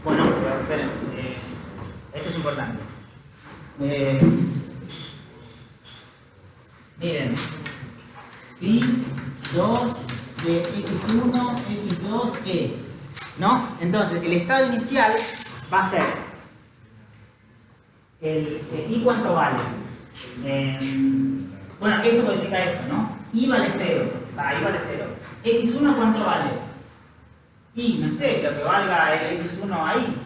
Bueno, pero esperen, esto es importante. Miren, phi 2 de x1, x2, e, ¿no? Entonces, el estado inicial va a ser ¿y cuánto vale? Bueno, esto codifica esto, ¿no? I vale 0, ahí vale 0. X1 ¿cuánto vale? Y no sé, lo que valga el X1 ahí.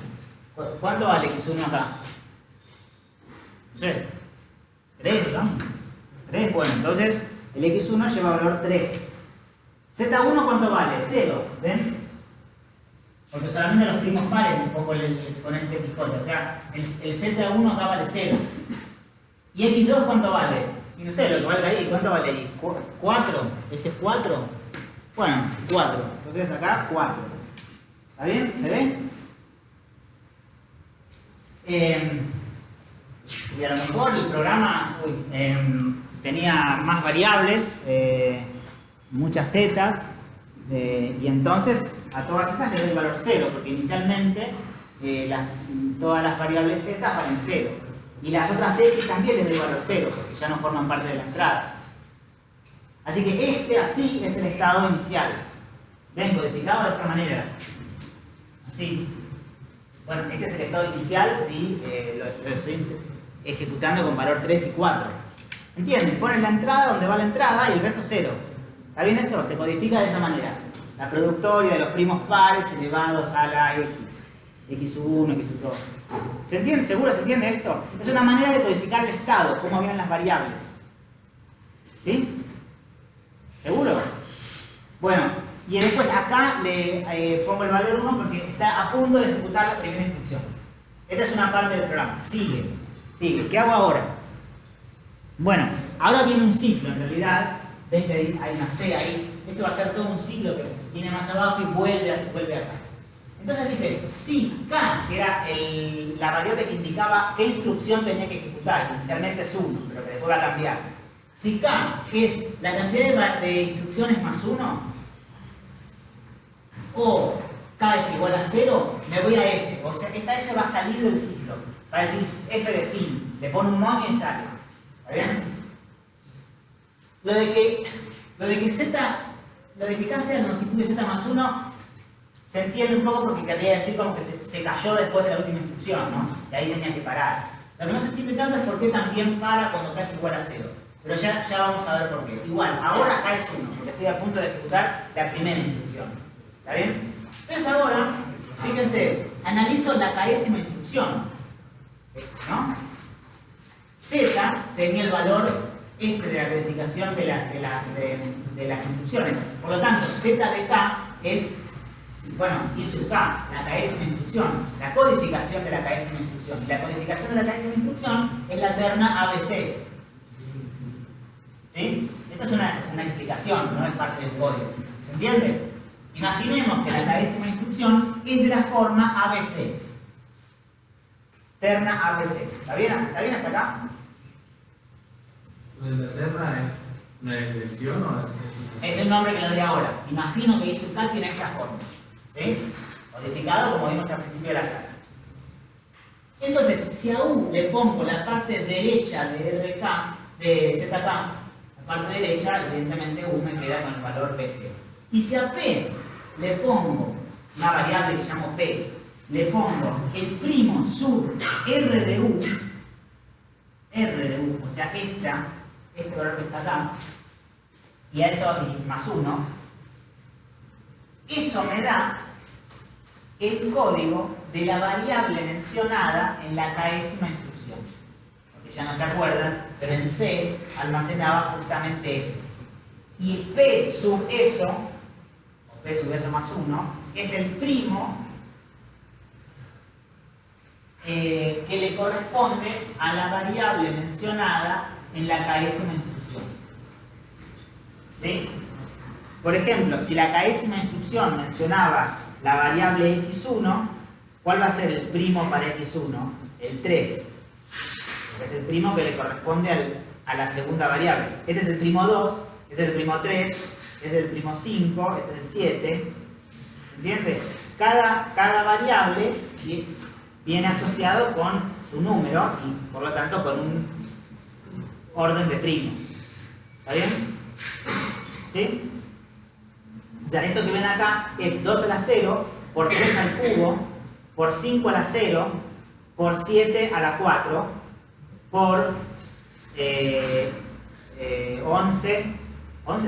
¿Cuánto vale X1 acá? No sé. 3, digamos. 3, bueno, entonces el X1 lleva valor 3. Z1 ¿cuánto vale? 0, ¿ven? Porque solamente los primos pares le pongo el exponente XJ, o sea, el Z1 acá vale 0. ¿Y X2 cuánto vale? Y no sé, lo que valga ahí, ¿cuánto vale ahí? 4, ¿este es 4? Bueno, 4, entonces acá 4. ¿Está bien? ¿Se ve? Y a lo mejor el programa tenía más variables, muchas zetas, y entonces a todas esas les doy valor 0, porque inicialmente todas las variables z valen 0. Y las otras x también les doy valor 0, porque ya no forman parte de la entrada. Así que así es el estado inicial. ¿Ven? Codificado de esta manera. Así. Bueno, este es el estado inicial si lo estoy ejecutando con valor 3 y 4. ¿Entienden? Ponen la entrada donde va la entrada y el resto 0. ¿Está bien eso? Se codifica de esa manera. La productoria de los primos pares elevados a la x. x1, x2. ¿Se entiende? ¿Seguro se entiende esto? Es una manera de codificar el estado, cómo vienen las variables. ¿Sí? ¿Seguro? Bueno, y después acá le pongo el valor 1 porque está a punto de ejecutar la primera instrucción. Esta es una parte del programa. Sigue. ¿Qué hago ahora? Bueno, ahora viene un ciclo en realidad. Ven que hay una C ahí. Esto va a ser todo un ciclo que viene más abajo y vuelve acá. Entonces dice, si K, que era la variable que indicaba qué instrucción tenía que ejecutar, que inicialmente es 1, pero que después va a cambiar. Si K es la cantidad de instrucciones más 1, o K es igual a 0, me voy a F. O sea, esta F va a salir del ciclo. Va a decir F de fin. Le pone un moño y sale. ¿Está bien? Lo de que K sea la longitud de Z más 1 se entiende un poco porque querría decir como que se cayó después de la última instrucción, ¿no? Y ahí tenía que parar. Lo que no se entiende tanto es por qué también para cuando K es igual a 0. Pero ya vamos a ver por qué. Igual, ahora K es 1, porque estoy a punto de ejecutar la primera instrucción. ¿Está bien? Entonces ahora, fíjense, analizo la késima instrucción, ¿no? Z tenía el valor de la codificación de las instrucciones. Por lo tanto, Z de K es, bueno, I sub K, la késima instrucción, la codificación de la késima instrucción. Y la codificación de la késima instrucción es la terna ABC. ¿Sí? Esta es una explicación, no es parte del código. ¿Se entiende? Imaginemos que la késima instrucción es de la forma ABC. Terna ABC. ¿Está bien hasta acá? ¿La terna es una extensión o es el nombre que le doy ahora. Imagino que I sub K tiene esta forma. ¿Sí? Codificado como vimos al principio de la clase. Entonces, si a U le pongo la parte derecha de RK, de ZK, la parte derecha, evidentemente U me queda con el valor PC. Y si a P le pongo una variable que llamo P, le pongo el primo sub R de U, o sea, este valor que está acá, y a eso y más 1, eso me da el código de la variable mencionada en la késima instrucción. Porque ya no se acuerdan, pero en C almacenaba justamente eso. Y P sub eso, o P sub eso más 1, es el primo que le corresponde a la variable mencionada en la késima instrucción. ¿Sí? Por ejemplo, si la késima instrucción mencionaba la variable x1, ¿cuál va a ser el primo para x1? el 3, que es el primo que le corresponde a la segunda variable. Este es el primo 2, este es el primo 3, este es el primo 5, este es el 7. ¿Se entiende? Cada variable viene asociado con su número y por lo tanto con un orden de primo. ¿Está bien? ¿Sí? O sea, esto que ven acá es 2 a la 0 por 3 al cubo por 5 a la 0 por 7 a la 4 por 11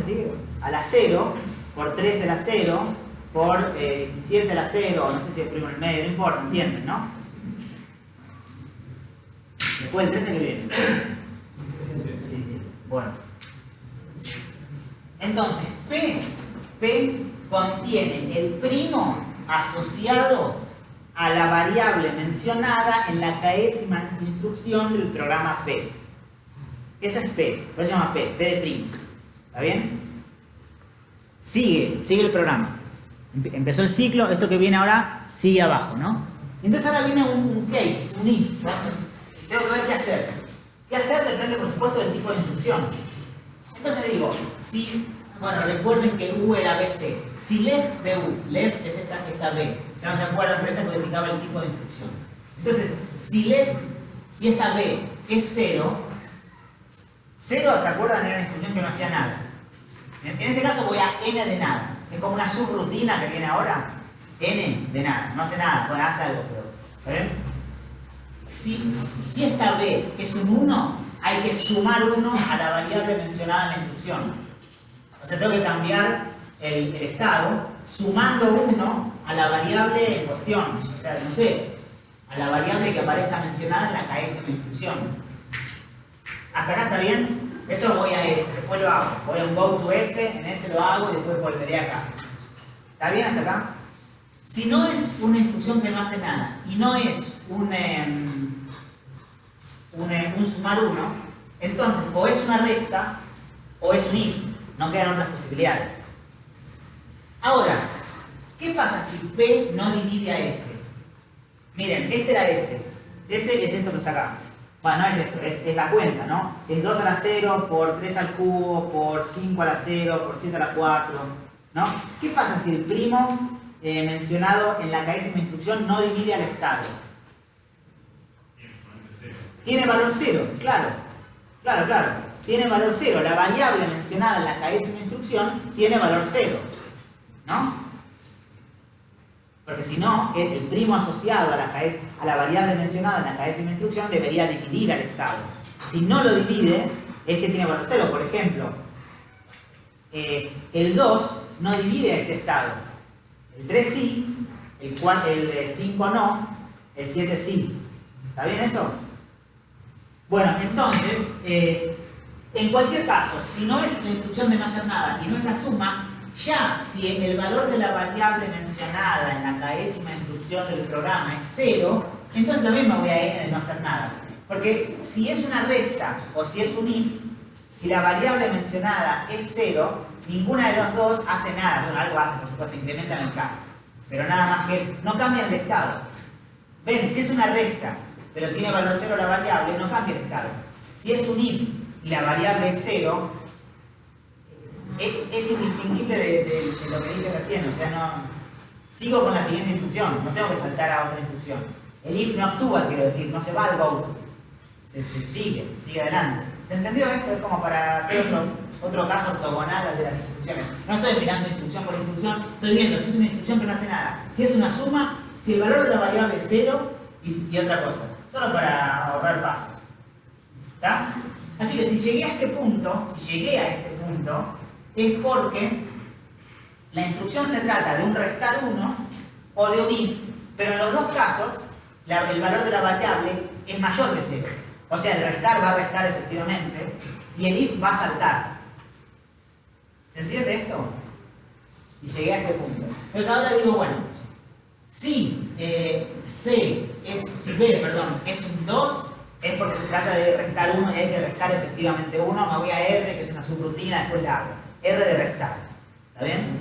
¿sí? A la 0 por 13 a la 0 por 17 a la 0, o no sé si es primo en el medio, no importa, ¿entienden, no? Después del 13 que viene. Bueno. Entonces, P contiene el primo asociado a la variable mencionada en la késima instrucción del programa P. Eso es P, por eso se llama P de primo. ¿Está bien? Sigue el programa. Empezó el ciclo, esto que viene ahora sigue abajo, ¿no? Entonces ahora viene un case, un if, ¿no? Tengo que ver qué hacer. ¿Qué hacer? Depende, por supuesto, del tipo de instrucción. Entonces digo, si, bueno, recuerden que U era BC. Si left de U, left es esta B. Ya no se acuerdan, pero esta codificaba el tipo de instrucción. Entonces, si esta B es 0, 0, ¿se acuerdan? Era una instrucción que no hacía nada. En ese caso voy a N de nada. Es como una subrutina que viene ahora. N de nada, no hace nada, bueno, hace algo, pero ¿ven? Si esta B es un 1, hay que sumar 1 a la variable mencionada en la instrucción. O sea, tengo que cambiar el estado sumando 1 a la variable en cuestión. O sea, no sé, a la variable que aparezca mencionada en la késima instrucción. ¿Hasta acá está bien? Eso voy a S, después lo hago. Voy a un go to S, en S lo hago y después volveré acá. ¿Está bien hasta acá? Si no es una instrucción que no hace nada y no es un sumar 1, entonces o es una resta o es un if. No quedan otras posibilidades. Ahora, ¿qué pasa si P no divide a S? Miren, este era S. S es esto que está acá. Bueno, no es esto, es la cuenta, ¿no? Es 2 a la 0 por 3 al cubo por 5 a la 0 por 7 a la 4, ¿no? ¿Qué pasa si el primo mencionado en la késima instrucción no divide al estado? Tiene valor 0, claro. Tiene valor 0. La variable mencionada en la késima instrucción tiene valor 0, ¿no? Porque si no, el primo asociado a la variable mencionada en la késima instrucción debería dividir al estado. Si no lo divide, es que tiene valor 0. Por ejemplo, el 2 no divide a este estado. El 3 sí, el 5 no, el 7 sí. ¿Está bien eso? Bueno, entonces, en cualquier caso, si no es la instrucción de no hacer nada y no es la suma, ya si el valor de la variable mencionada en la késima instrucción del programa es 0, entonces también me voy a N de no hacer nada. Porque si es una resta o si es un if, si la variable mencionada es 0, ninguna de los dos hace nada. Bueno, algo hace, por supuesto, incrementan el K. Pero nada más que eso. No cambia el estado. Ven, si es una resta, pero tiene valor 0 la variable, no cambia el estado. Si es un if y la variable es 0, es indistinguible de lo que dije recién. O sea, no sigo con la siguiente instrucción, no tengo que saltar a otra instrucción. El if no actúa, quiero decir, no se va al go. Se sigue adelante. ¿Se entendió esto? Es como para hacer otro caso ortogonal al de las instrucciones. No estoy mirando instrucción por instrucción, estoy viendo si es una instrucción que no hace nada, si es una suma, si el valor de la variable es 0 y otra cosa. Solo para ahorrar pasos. ¿Está? Así que si llegué a este punto, es porque la instrucción se trata de un restar 1 o de un if, pero en los dos casos el valor de la variable es mayor que 0. O sea, el restar va a restar efectivamente y el if va a saltar. ¿Se entiende esto? Si llegué a este punto. Entonces ahora digo, bueno, si B es un 2, es porque se trata de restar 1 y hay que restar efectivamente 1. Me voy a R, que es una subrutina, después la hago. R de restar. ¿Está bien?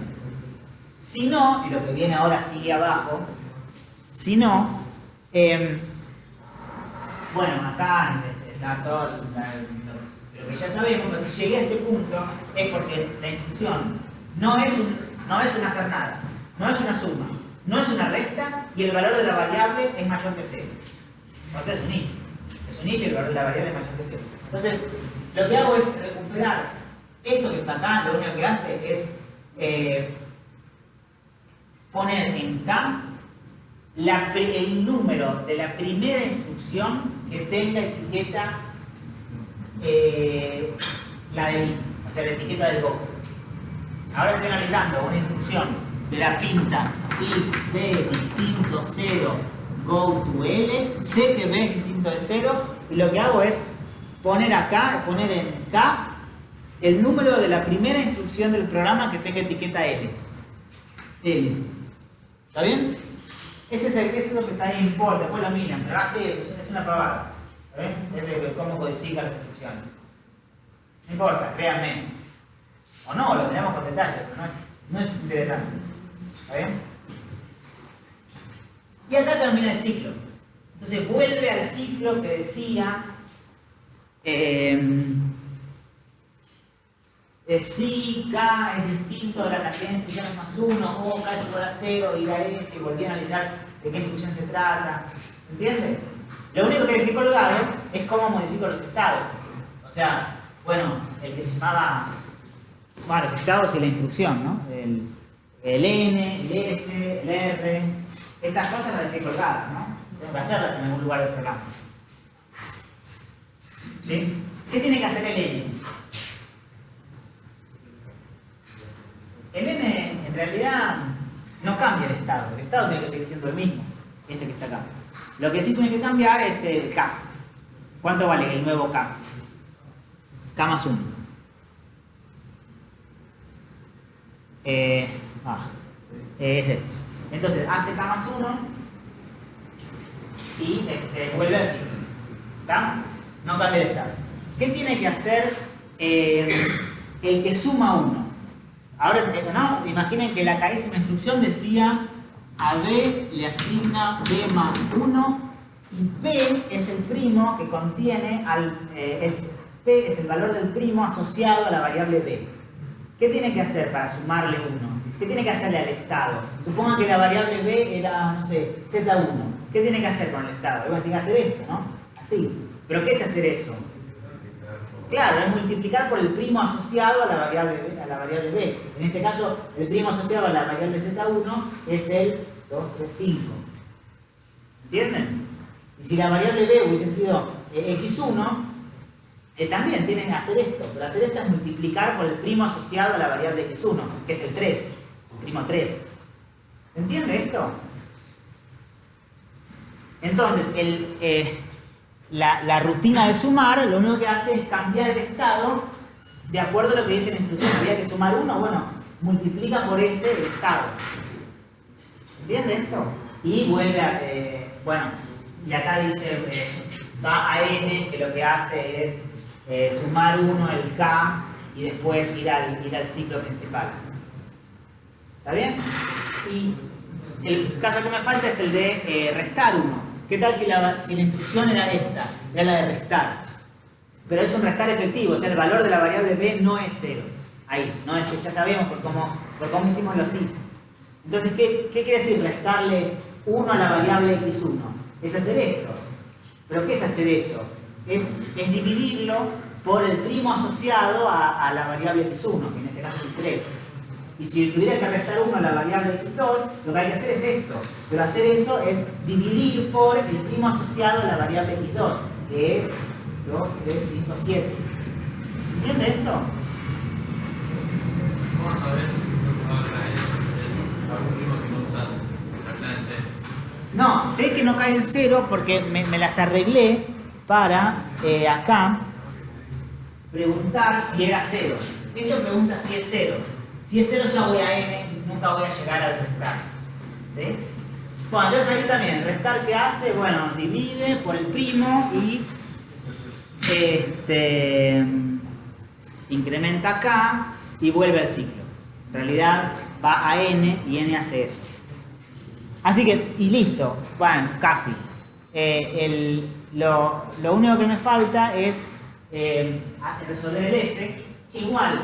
Si no, y lo que viene ahora sigue abajo, si no, bueno, acá está todo lo que ya sabemos, pero si llegué a este punto es porque la instrucción no es un hacer nada, no es una suma, no es una resta y el valor de la variable es mayor que 0. O sea, es un if. Es un if y el valor de la variable es mayor que 0. Entonces, lo que hago es recuperar esto que está acá, lo único que hace es poner en K el número de la primera instrucción que tenga etiqueta la del if, o sea, la etiqueta del go. Ahora estoy analizando una instrucción de la pinta if b distinto 0 go to L, sé que b es distinto de 0 y lo que hago es poner acá, poner en K el número de la primera instrucción del programa que tenga etiqueta L. ¿Está bien? Eso es lo que está ahí en import, después lo miran, pero hace eso, es una pavada. ¿Está bien? Es de cómo codifica las instrucciones. No importa, créanme. O no, lo miramos con detalle, pero no es interesante. ¿Está bien? Y acá termina el ciclo. Entonces vuelve al ciclo que decía si K es distinto de la cantidad de instrucciones más 1, o K es igual a 0, ir a F, y volví a analizar de qué instrucción se trata. ¿Se entiende? Lo único que dejé colgado es cómo modifico los estados. O sea, bueno, el que se llamaba los estados y la instrucción, ¿no? El N, el S, el R, estas cosas las dejé colgadas, ¿no? Tengo que hacerlas en algún lugar del programa. ¿Sí? ¿Qué tiene que hacer el N? El N en realidad no cambia el estado tiene que seguir siendo el mismo, este que está acá. Lo que sí tiene que cambiar es el K. ¿Cuánto vale el nuevo K? K más 1. Es este. Entonces hace K más 1 y vuelve al ciclo. ¿Está? No cambia el estado. ¿Qué tiene que hacer el que suma 1? Ahora, ¿no? Imaginen que la carísima instrucción decía a B le asigna B más 1 y P es el primo que contiene P es el valor del primo asociado a la variable B. ¿Qué tiene que hacer para sumarle 1? ¿Qué tiene que hacerle al estado? Supongan que la variable B era, no sé, Z1. ¿Qué tiene que hacer con el estado? Bueno, tiene que hacer esto, ¿no? Así. ¿Pero qué es hacer eso? Claro, es multiplicar por el primo asociado a la variable B. En este caso, el primo asociado a la variable Z1 es el 2, 3, 5. ¿Entienden? Y si la variable B hubiese sido X1, también tienen que hacer esto. Pero hacer esto es multiplicar por el primo asociado a la variable X1, que es el 3, el primo 3. ¿Entiende esto? Entonces, la rutina de sumar lo único que hace es cambiar el estado de acuerdo a lo que dice la instrucción. Había que sumar 1, bueno, multiplica por ese el estado. ¿Entiende esto? Y vuelve a... bueno, y acá dice va a N, que lo que hace es sumar 1 el K y después ir al ciclo principal. ¿Está bien? Y el caso que me falta es el de restar 1. ¿Qué tal si la instrucción era esta? Era la de restar. Pero es un restar efectivo, o sea, el valor de la variable B no es 0. Ahí, no es, ya sabemos por cómo hicimos los if. Entonces, ¿qué quiere decir restarle 1 a la variable x1? Es hacer esto. ¿Pero qué es hacer eso? Es dividirlo por el primo asociado a la variable x1, que en este caso es 3. Y si tuviera que restar 1 a la variable x2, lo que hay que hacer es esto. Pero hacer eso es dividir por el primo asociado a la variable x2, que es 2, 3, 5, 7. ¿Entiende esto? ¿Cómo sabes que no cae eso? Algún primo que no usas, la en 0. No, sé que no cae en 0 porque me las arreglé para acá preguntar si era 0. Esto pregunta si es 0. Si es 0 ya voy a n y nunca voy a llegar al restar. ¿Sí? Bueno, entonces ahí también, restar ¿qué hace? Bueno, divide por el primo y incrementa acá y vuelve al ciclo. En realidad va a n y n hace eso. Así que, y listo, bueno, casi. lo único que me falta es resolver el f. Igual,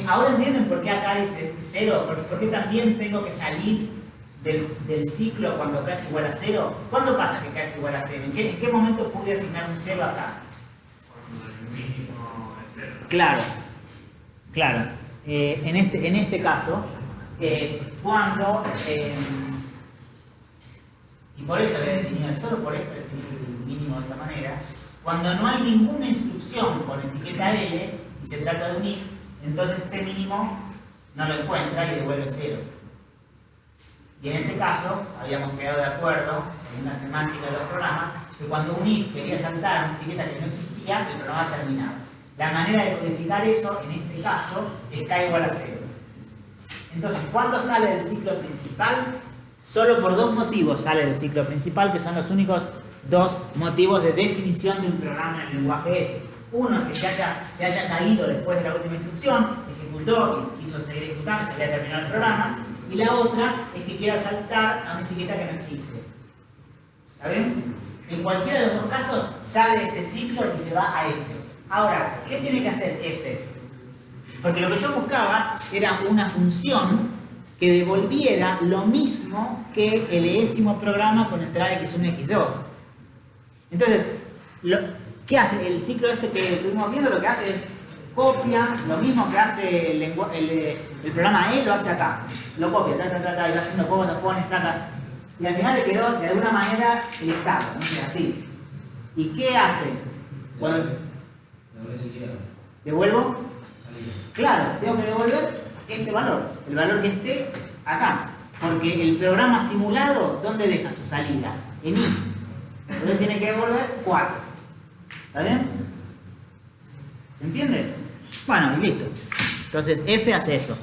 ahora entienden por qué acá dice 0, por qué también tengo que salir del ciclo cuando k es igual a 0. ¿Cuándo pasa que k es igual a 0? ¿En qué momento pude asignar un 0 acá? Cuando el mínimo es 0. Claro, claro. En este caso, cuando... y por eso había definido, solo por esto definir el mínimo de esta manera, cuando no hay ninguna instrucción con etiqueta L y se trata de un if, entonces este mínimo no lo encuentra y devuelve 0. Y en ese caso, habíamos quedado de acuerdo, en la semántica de los programas, que cuando un if quería saltar a una etiqueta que no existía, el programa terminaba. La manera de codificar eso, en este caso, es k igual a 0. Entonces, ¿cuándo sale del ciclo principal? Solo por dos motivos sale del ciclo principal, que son los únicos dos motivos de definición de un programa en el lenguaje S. Uno es que se haya caído después de la última instrucción, ejecutó y quiso seguir ejecutando, se había terminado el programa. Y la otra es que quiera saltar a una etiqueta que no existe. ¿Está bien? En cualquiera de los dos casos sale de este ciclo y se va a F. Ahora, ¿qué tiene que hacer F? Porque lo que yo buscaba era una función que devolviera lo mismo que el enésimo programa con entrada x1 y x2. Entonces, ¿qué hace? El ciclo este que estuvimos viendo lo que hace es copia lo mismo que hace el programa E, lo hace acá. Lo copia, y va haciendo cosas, pone, saca. Y al final le quedó de alguna manera el estado, ¿no? Así. ¿Y qué hace? Cuando ¿devuelvo? Claro, tengo que devolver este valor, el valor que esté acá. Porque el programa simulado, ¿dónde deja su salida? En I. Entonces tiene que devolver 4. ¿Está bien? ¿Se entiende? Bueno, y listo. Entonces F hace eso.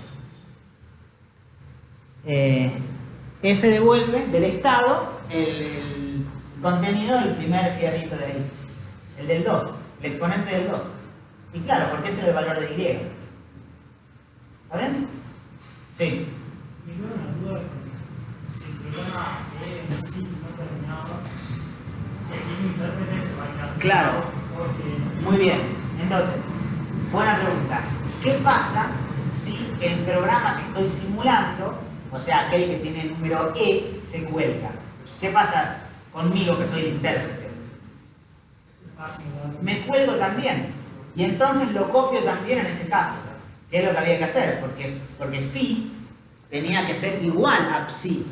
F devuelve del estado el contenido del primer fierrito de ahí. El del 2, el exponente del 2. Y claro, porque ese es el valor de Y. ¿Está bien? Sí. Me queda una duda, si el programa en sí no terminaba, el intérprete se va a quedar. Claro. Porque... Muy bien. Entonces, buena pregunta. ¿Qué pasa si el programa que estoy simulando, o sea, aquel que tiene el número E, se cuelga? ¿Qué pasa conmigo que soy el intérprete? Me cuelgo también. Y entonces lo copio también en ese caso. ¿Qué es lo que había que hacer? Porque phi tenía que ser igual a psi,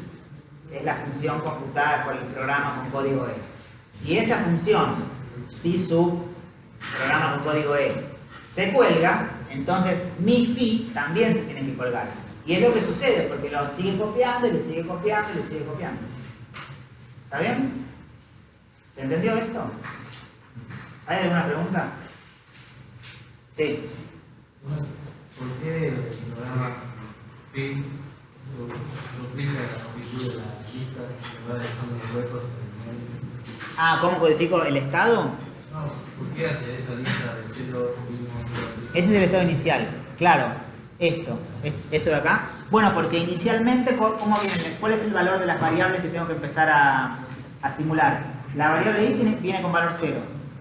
que es la función computada por el programa con código E. Si esa función, psi sub programa con código E, se cuelga, entonces mi phi también se tiene que colgar. Y es lo que sucede, porque lo sigue copiando, y lo sigue copiando, y lo sigue copiando. ¿Está bien? ¿Se entendió esto? ¿Hay alguna pregunta? Sí. ¿Por qué el programa PIN duplica la longitud de la lista y va dejando los huecos en el medio? Ah, ¿cómo codifico el estado? No, ¿por qué hace esa lista de 0, 1, Ese es el estado inicial, claro. Esto de acá. Bueno, porque inicialmente, ¿cómo viene? ¿Cuál es el valor de las variables que tengo que empezar a simular? La variable I viene con valor 0.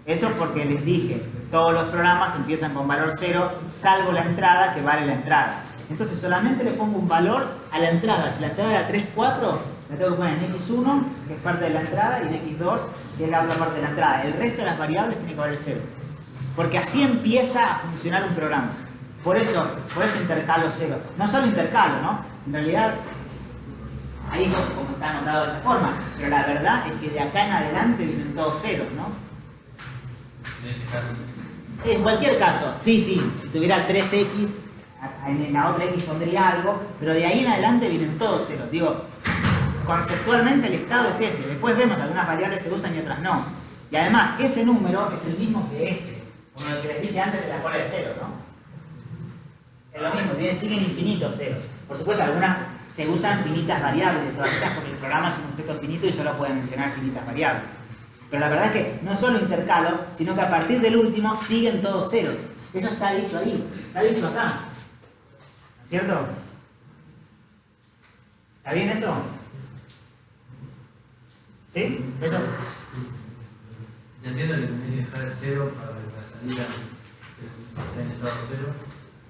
Eso porque les dije, todos los programas empiezan con valor 0, salvo la entrada, que vale la entrada. Entonces solamente le pongo un valor a la entrada. Si la entrada era 3, 4, la tengo que poner en x1, que es parte de la entrada, y en x2, que es la otra parte de la entrada. El resto de las variables tiene que valer 0. Porque así empieza a funcionar un programa. Por eso intercalo 0. No solo intercalo, ¿no? En realidad, ahí es como está anotado de esta forma. Pero la verdad es que de acá en adelante vienen todos ceros, ¿no? En este caso. En cualquier caso, sí, si tuviera 3x, en la otra x pondría algo, pero de ahí en adelante vienen todos ceros. Digo, conceptualmente el estado es ese. Después vemos algunas variables se usan y otras no. Y además, ese número es el mismo que este, como el que les dije antes de la cola de cero, ¿no? Es lo mismo, siguen infinitos ceros. Por supuesto, algunas se usan finitas variables de todas estas porque el programa es un objeto finito y solo puede mencionar finitas variables. Pero la verdad es que no solo intercalo, sino que a partir del último siguen todos ceros. Eso está dicho ahí, está dicho acá. ¿No es cierto? ¿Está bien eso? ¿Sí? ¿Eso? entiendo que tenés que dejar el 0 para que la salida esté en estado 0.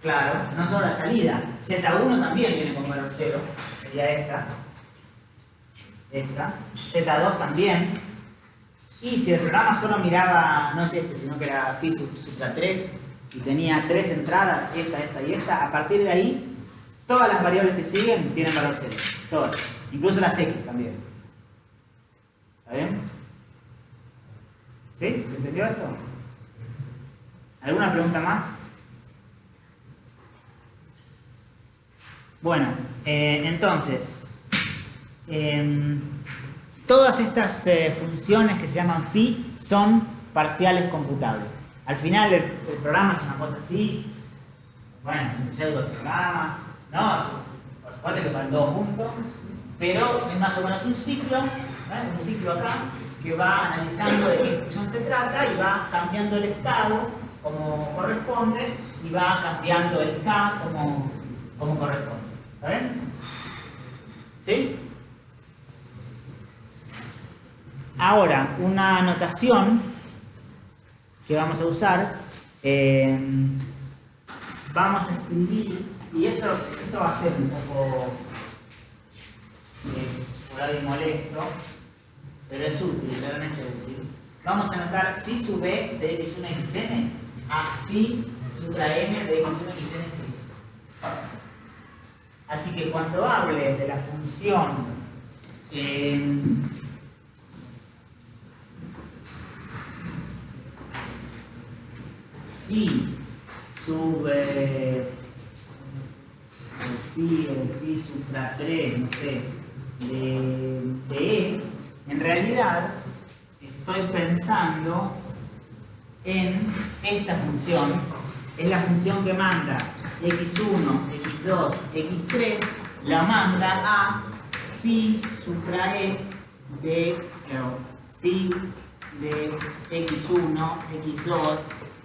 Claro, no solo la salida. Z1 también viene con valor 0, sería esta. Esta. Z2 también. Y si el programa solo miraba, no es este, sino que era phi supra 3 y tenía 3 entradas, esta y esta, a partir de ahí, todas las variables que siguen tienen valor 0. Todas. Incluso las X también. ¿Está bien? ¿Sí? ¿Se entendió esto? ¿Alguna pregunta más? Bueno, entonces, todas estas funciones que se llaman phi son parciales computables. Al final el programa es una cosa así, bueno, es un pseudo programa, ¿no? Por supuesto que van todos juntos, pero es más o menos un ciclo acá, que va analizando de qué instrucción se trata y va cambiando el estado como corresponde y va cambiando el K como corresponde. ¿Está bien? ¿Sí? Ahora, una notación que vamos a usar, vamos a escribir, y esto va a ser un poco por ahí molesto, pero es útil, realmente útil. Vamos a anotar phi sub e de x1 xn a phi supra n de x1 xn. Así que cuando hable de la función phi sub phi supra 3, no sé, de e, en realidad estoy pensando en esta función. Es la función que manda x1, x2, x3, la manda a phi supra e de phi de x1, x2,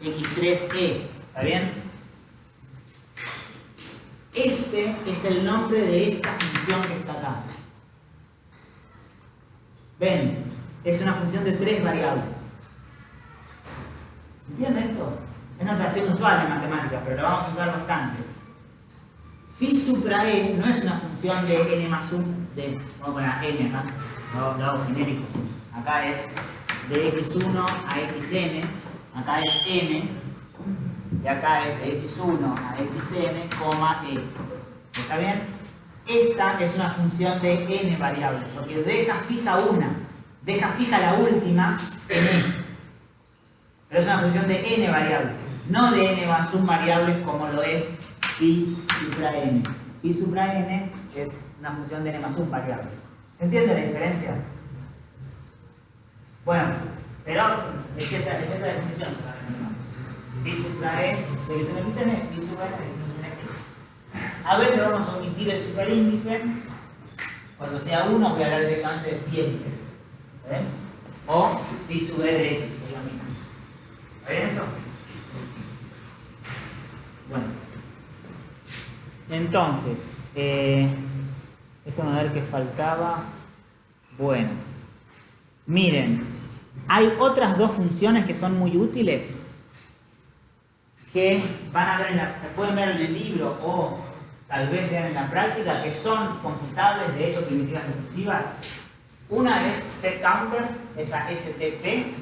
x3e. ¿Está bien? Este es el nombre de esta función que está acá. Ven, es una función de 3 variables. ¿Se entiende esto? Es notación usual en matemáticas, pero la vamos a usar bastante. Phi supra e no es una función de n más 1, vamos a poner n acá, lo hago genérico. Acá es de x1 a xn, acá es n, y acá es de x1 a xn, coma e. ¿Está bien? Esta es una función de n variables, porque deja fija una, deja fija la última en e. Pero es una función de n variables, no de n más 1 variables como lo es phi supra n. Phi supra n es una función de n más 1 variables. ¿Se entiende la diferencia? Bueno, pero es esta definición solamente. Phi supra e de x1 xn, phi supra n de x1 xn. A veces vamos a omitir el superíndice. Cuando sea 1 voy a hablar directamente de phi x. ¿Ven? O phi sub e de x, que es lo mismo. ¿Está bien eso? Bueno. Entonces, déjame ver qué faltaba. Bueno. Miren, hay otras dos funciones que son muy útiles que van a ver pueden ver en el libro o tal vez vean en la práctica, que son computables, de hecho primitivas recursivas. Una es step counter, esa STP,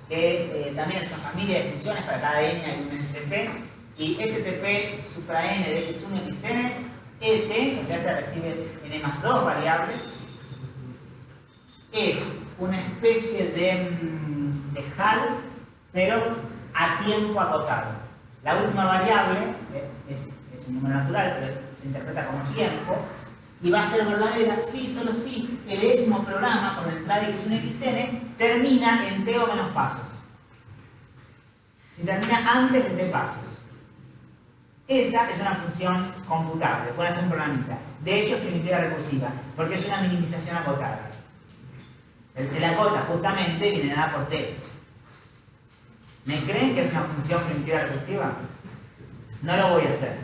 que también es una familia de funciones, para cada n hay un STP, y STP supra n de x1 xn, ET, o sea, esta recibe n más 2 variables, es una especie de HAL, pero a tiempo acotado. La última variable es un número natural, pero se interpreta como tiempo, y va a ser verdadera si, solo si, el décimo programa con entrada x1 xn termina en t o menos pasos. Si termina antes de t pasos. Esa es una función computable, puede ser un programita. De hecho es primitiva recursiva, porque es una minimización acotada. El acota justamente viene dada por t. ¿Me creen que es una función primitiva recursiva? No lo voy a hacer.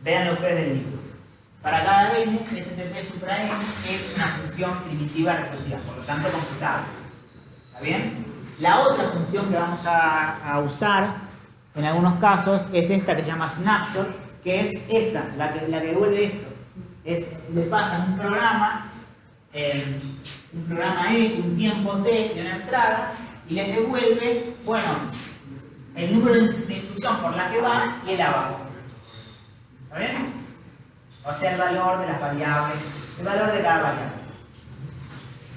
Véanlo ustedes del libro. Para cada n, STP supra n es una función primitiva recursiva, por lo tanto computable. ¿Está bien? La otra función que vamos a usar en algunos casos es esta que se llama snapshot, que es esta, la que devuelve esto. Le pasan un programa E, un tiempo T y una entrada, y les devuelve, bueno, el número de instrucción por la que va y el abajo. ¿Está bien? O sea, el valor de las variables, el valor de cada variable.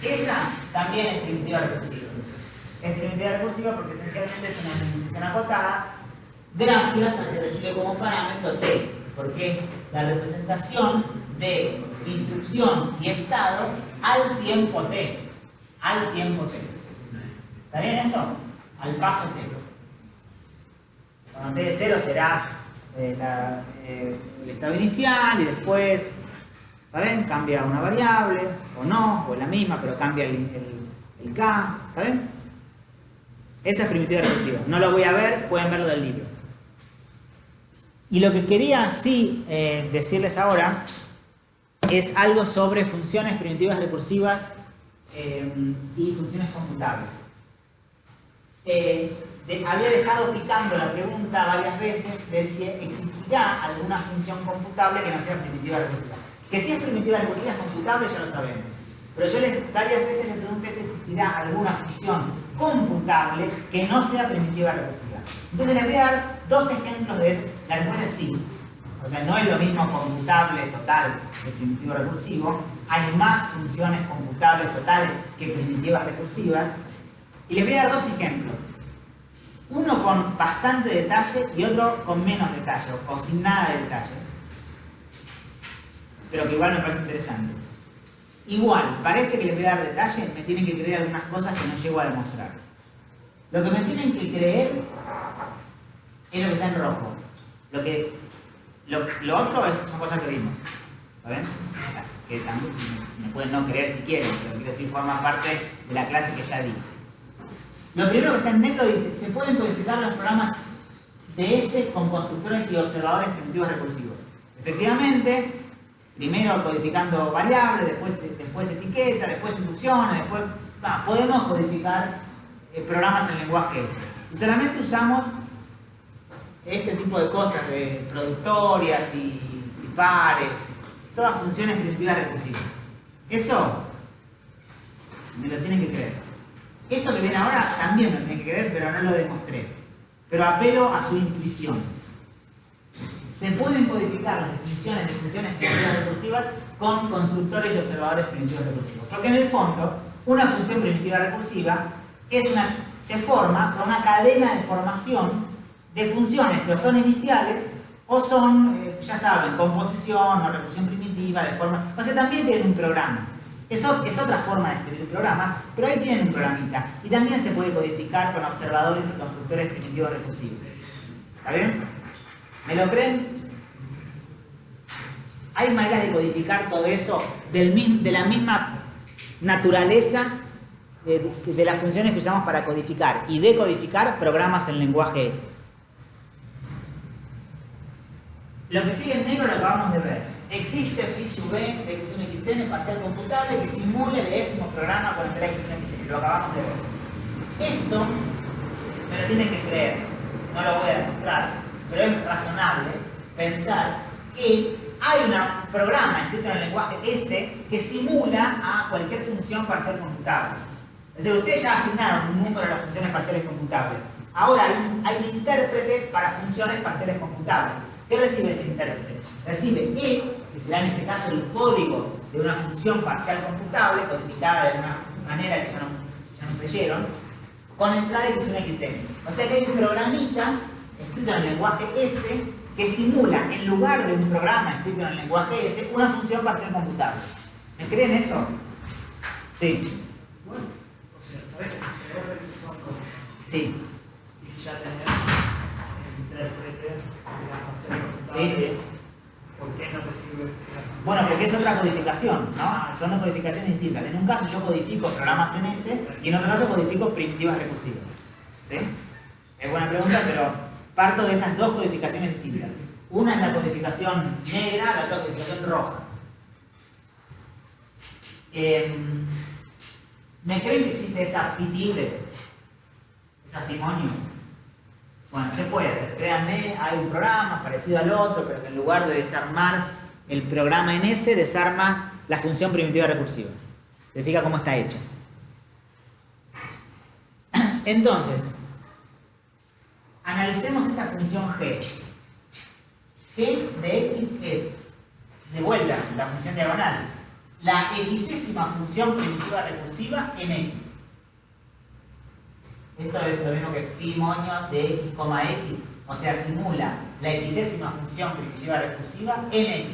Esa también es primitiva recursiva. Es primitiva recursiva porque esencialmente es una administración acotada gracias a que recibe como parámetro T, porque es la representación de instrucción y estado al tiempo T. Al tiempo T. ¿Está bien eso? Al paso T. Cuando T es 0 será el estado inicial y después, ¿está bien? Cambia una variable, o no, o es la misma, pero cambia el K, ¿está bien? Esa es primitiva recursiva. No lo voy a ver, pueden verlo del libro. Y lo que quería sí decirles ahora es algo sobre funciones primitivas recursivas y funciones computables. Había dejado picando la pregunta varias veces de si existirá alguna función computable que no sea primitiva recursiva. Que si es primitiva recursiva es computable, ya lo sabemos. Pero yo varias veces les pregunté si existirá alguna función computable que no sea primitiva recursiva. Entonces les voy a dar dos ejemplos de eso. La respuesta es sí. O sea, no es lo mismo computable total que primitivo recursivo. Hay más funciones computables totales que primitivas recursivas. Y les voy a dar dos ejemplos. Uno con bastante detalle y otro con menos detalle, o sin nada de detalle. Pero que igual me parece interesante. Igual, para este que les voy a dar detalle, me tienen que creer algunas cosas que no llego a demostrar. Lo que me tienen que creer es lo que está en rojo. Lo otro son cosas que vimos. ¿Saben? Que también me pueden no creer si quieren, pero quiero decir, forman parte de la clase que ya di. Lo primero que está en negro dice, se pueden codificar los programas DS con constructores y observadores primitivos recursivos. Efectivamente, primero codificando variables, después etiquetas, después instrucciones, después... podemos codificar programas en lenguaje S. Y solamente usamos este tipo de cosas, de productorias y pares, todas funciones primitivas recursivas. Eso me lo tienen que creer. Esto que viene ahora también me lo tienen que creer, pero no lo demostré. Pero apelo a su intuición. Se pueden codificar las definiciones de funciones primitivas recursivas con constructores y observadores primitivos recursivos. Porque en el fondo, una función primitiva recursiva se forma con una cadena de formación de funciones que o son iniciales o son, ya saben, composición o recursión primitiva, de forma... O sea, también tienen un programa. Es otra forma de escribir un programa, pero ahí tienen un programita. Y también se puede codificar con observadores y constructores primitivos recursivos. ¿Está bien? ¿Me lo creen? Hay maneras de codificar todo eso de la misma naturaleza de las funciones que usamos para codificar y decodificar programas en lenguaje S. Lo que sigue en negro lo acabamos de ver. Existe phi sub b de x1 xn parcial computable que simule el décimo programa con entera x1 xn. Lo acabamos de ver. Esto me lo tienen que creer. No lo voy a demostrar. Pero es razonable pensar que hay un programa escrito en el lenguaje S que simula a cualquier función parcial computable. Es decir, ustedes ya asignaron un número a las funciones parciales computables. Ahora hay un intérprete para funciones parciales computables. ¿Qué recibe ese intérprete? Recibe E, que será en este caso el código de una función parcial computable, codificada de una manera que ya no creyeron, con entrada x1 xn. O sea que hay un programita escrito en el lenguaje S que simula, en lugar de un programa escrito en el lenguaje S, una función parcial computable. ¿Me creen eso? Sí. Bueno, o sea, ¿sabes que errores son como? Sí. Y si ya tenés el intérprete de la parcial computable, Sí. ¿por qué no te sirve esa? Bueno, porque es otra codificación, ¿no? Son dos codificaciones distintas. En un caso yo codifico programas en S y en otro caso codifico primitivas recursivas. ¿Sí? Es buena pregunta, pero parto de esas dos codificaciones distintas. Una es la codificación negra, la otra codificación roja. ¿Me creen que existe esa phi tilde? ¿Es afimonio? Bueno, se puede hacer. Créanme, hay un programa parecido al otro, pero que en lugar de desarmar el programa en S, desarma la función primitiva recursiva. ¿Se fija cómo está hecha? Entonces, analicemos esta función g. G de x es, de vuelta, la función diagonal, la xésima función primitiva recursiva en x. Esto es lo mismo que phi moño de x, x, o sea, simula la xésima función primitiva recursiva en x,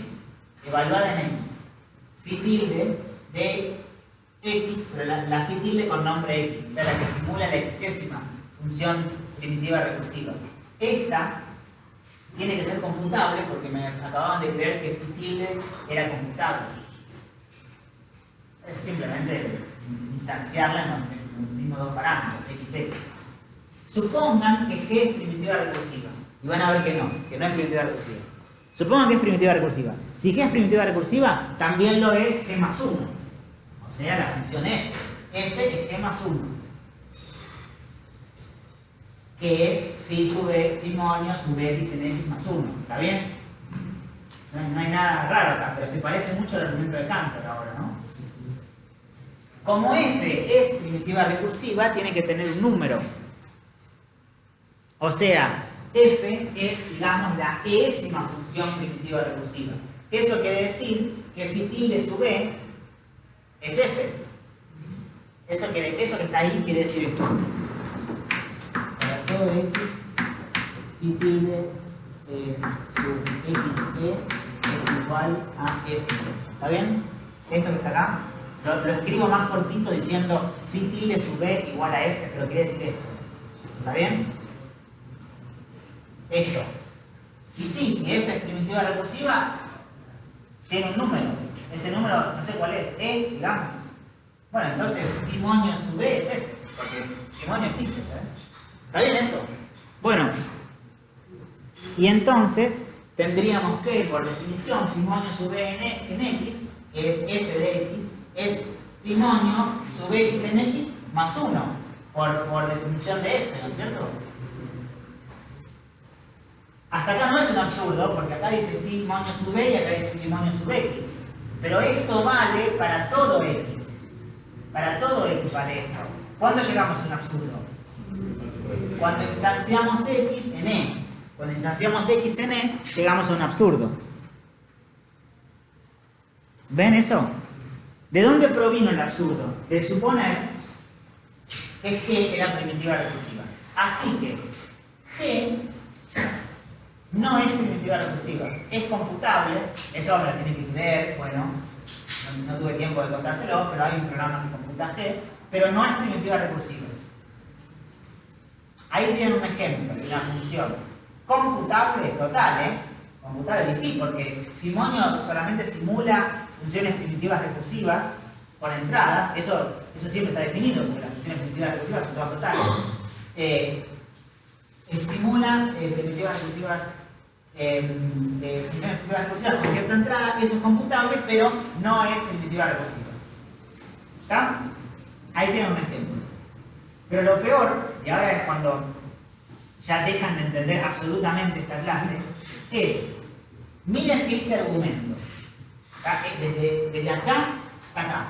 evaluada en x. Phi tilde de x, pero la phi tilde con nombre x, o sea, la que simula la xésima función primitiva recursiva. Esta tiene que ser computable porque me acababan de creer que phi tilde era computable. Es simplemente instanciarla en los mismos dos parámetros, x, x. Supongan que g es primitiva recursiva. Y van a ver que no es primitiva recursiva. Supongan que es primitiva recursiva. Si g es primitiva recursiva, también lo es g más 1. O sea, la función f. F es g más 1. Que es phi moño sub x en x más 1. ¿Está bien? No hay nada raro acá, pero se parece mucho al argumento de Cantor ahora, ¿no? Como f es primitiva recursiva, tiene que tener un número. O sea, f es, digamos, la ésima función primitiva recursiva. Eso quiere decir que phi tilde sub e es f. Eso que está ahí quiere decir esto. Para todo x, phi tilde sub xe es igual a f. ¿Está bien? Esto que está acá. Lo escribo más cortito diciendo phi tilde sub e igual a f, pero quiere decir esto. ¿Está bien? Esto. Y sí, si f es primitiva recursiva, tiene un número. Ese número, no sé cuál es, e, digamos. Bueno, entonces phi moño sub e es f, porque phi moño existe. ¿Está bien eso? Bueno. Y entonces tendríamos que, por definición, phi moño sub e en x, que es f de x, es phi moño sub x en x más 1, por definición de f, ¿no es cierto? Hasta acá no es un absurdo, porque acá dice phi moño sub e y acá dice phi moño sub x. Pero esto vale para todo x. Para todo x vale esto. ¿Cuándo llegamos a un absurdo? Cuando instanciamos x en e. Cuando instanciamos x en e, llegamos a un absurdo. ¿Ven eso? ¿De dónde provino el absurdo? De suponer que g era primitiva recursiva. Así que g no es primitiva recursiva, es computable. Eso me lo tienen que leer, bueno, no tuve tiempo de contárselo, pero hay un programa que computa g, pero no es primitiva recursiva. Ahí tienen un ejemplo de una función computable total, computable, sí, porque phi moño solamente simula funciones primitivas recursivas por entradas. Eso siempre está definido, porque las funciones primitivas recursivas son todas totales. Simula primitivas recursivas funciones primitivas recursivas con cierta entrada. Eso es computable, pero no es primitiva recursiva. ¿Está? Ahí tienen un ejemplo. Pero lo peor, y ahora es cuando ya dejan de entender absolutamente esta clase, es, miren este argumento, desde acá hasta acá,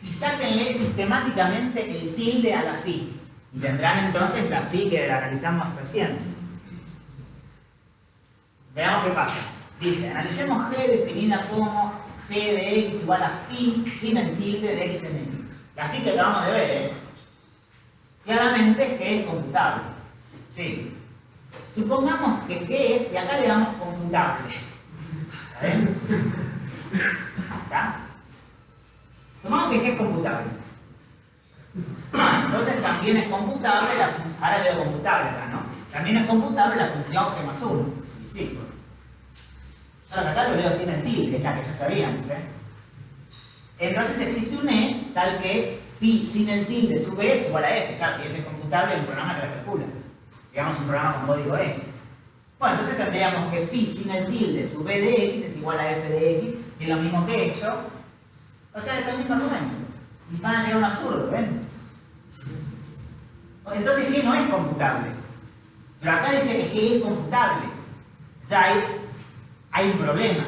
y sáquenle sistemáticamente el tilde a la phi, y tendrán entonces la phi que la analizamos recién. Veamos qué pasa. Dice, analicemos g definida como g de x igual a phi sin el tilde de x en x. La phi que acabamos de ver, claramente g es computable. Sí. Supongamos que g es, y acá le damos computable. ¿Está bien? ¿Está? Supongamos que g es computable. Entonces también es computable la función. Ahora leo computable acá, ¿no? También es computable la función g más 1. Y sí. Solo que acá lo leo sin el tilde, que es la que ya sabíamos, Entonces existe un e tal que phi sin el tilde sub e es igual a f. Claro, si f es computable es un programa que lo calcula. Digamos un programa con código e. Bueno, entonces tendríamos que phi sin el tilde sub e de x es igual a f de x, que es lo mismo que esto. O sea, es el mismo argumento. Y van a llegar a un absurdo, ¿ven? Entonces G no es computable. Pero acá dice que G es computable. O sea, hay un problema.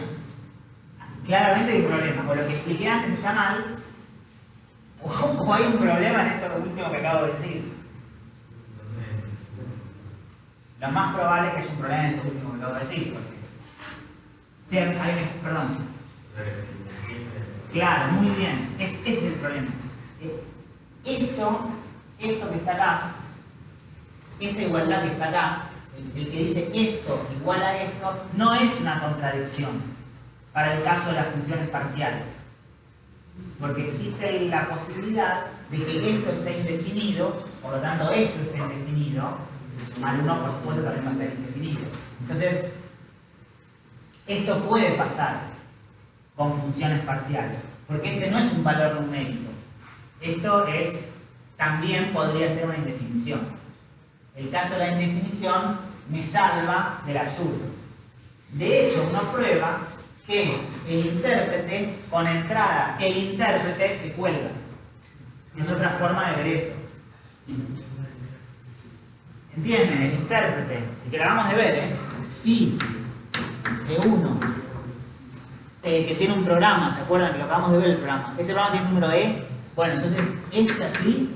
Claramente hay un problema. O lo que expliqué antes está mal, o hay un problema en esto último que acabo de decir. Lo más probable es que haya un problema en esto último que acabo de decir. Porque... Sí, perdón. Claro, muy bien. Ese es el problema. Esto que está acá, esta igualdad que está acá, el que dice esto igual a esto, no es una contradicción para el caso de las funciones parciales. Porque existe la posibilidad de que esto esté indefinido, por lo tanto esto esté indefinido, sumar 1 por supuesto también va a estar indefinido. Entonces, esto puede pasar con funciones parciales, porque este no es un valor numérico. Esto también podría ser una indefinición. El caso de la indefinición me salva del absurdo. De hecho, uno prueba que el intérprete, con entrada, el intérprete se cuelga. Es otra forma de ver eso. ¿Entienden? El intérprete, el que lo acabamos de ver, phi de 1, que tiene un programa, ¿se acuerdan que lo acabamos de ver el programa? Ese programa tiene un número E. Bueno, entonces este así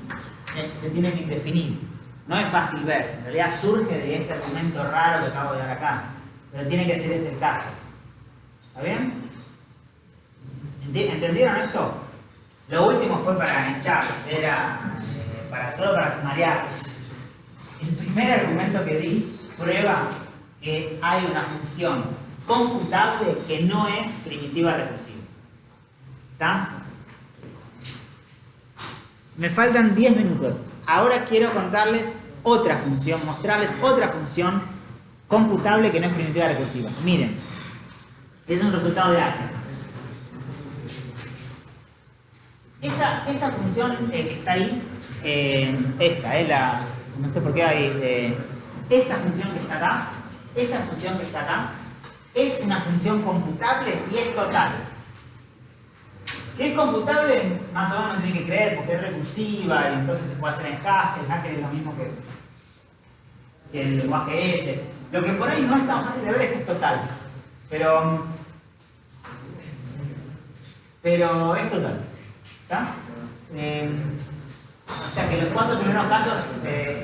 se tiene que indefinir. No es fácil ver, en realidad surge de este argumento raro que acabo de dar acá, pero tiene que ser ese el caso. ¿Está bien? ¿Entendieron esto? Lo último fue para hincharlos, era solo para marearlos. El primer argumento que di prueba que hay una función computable que no es primitiva recursiva. ¿Está? Me faltan 10 minutos. Ahora quiero contarles otra función, mostrarles otra función computable que no es primitiva recursiva. Miren, es un resultado de álgebra. Esa función que está ahí, no sé por qué hay, esta función que está acá, es una función computable y es total. ¿Qué es computable? Más o menos tiene que creer porque es recursiva y entonces se puede hacer en Haskell. Haskell es lo mismo que el lenguaje S. Lo que por ahí no es tan fácil de ver es que es total. Pero es total. ¿Está? O sea que los 4 primeros casos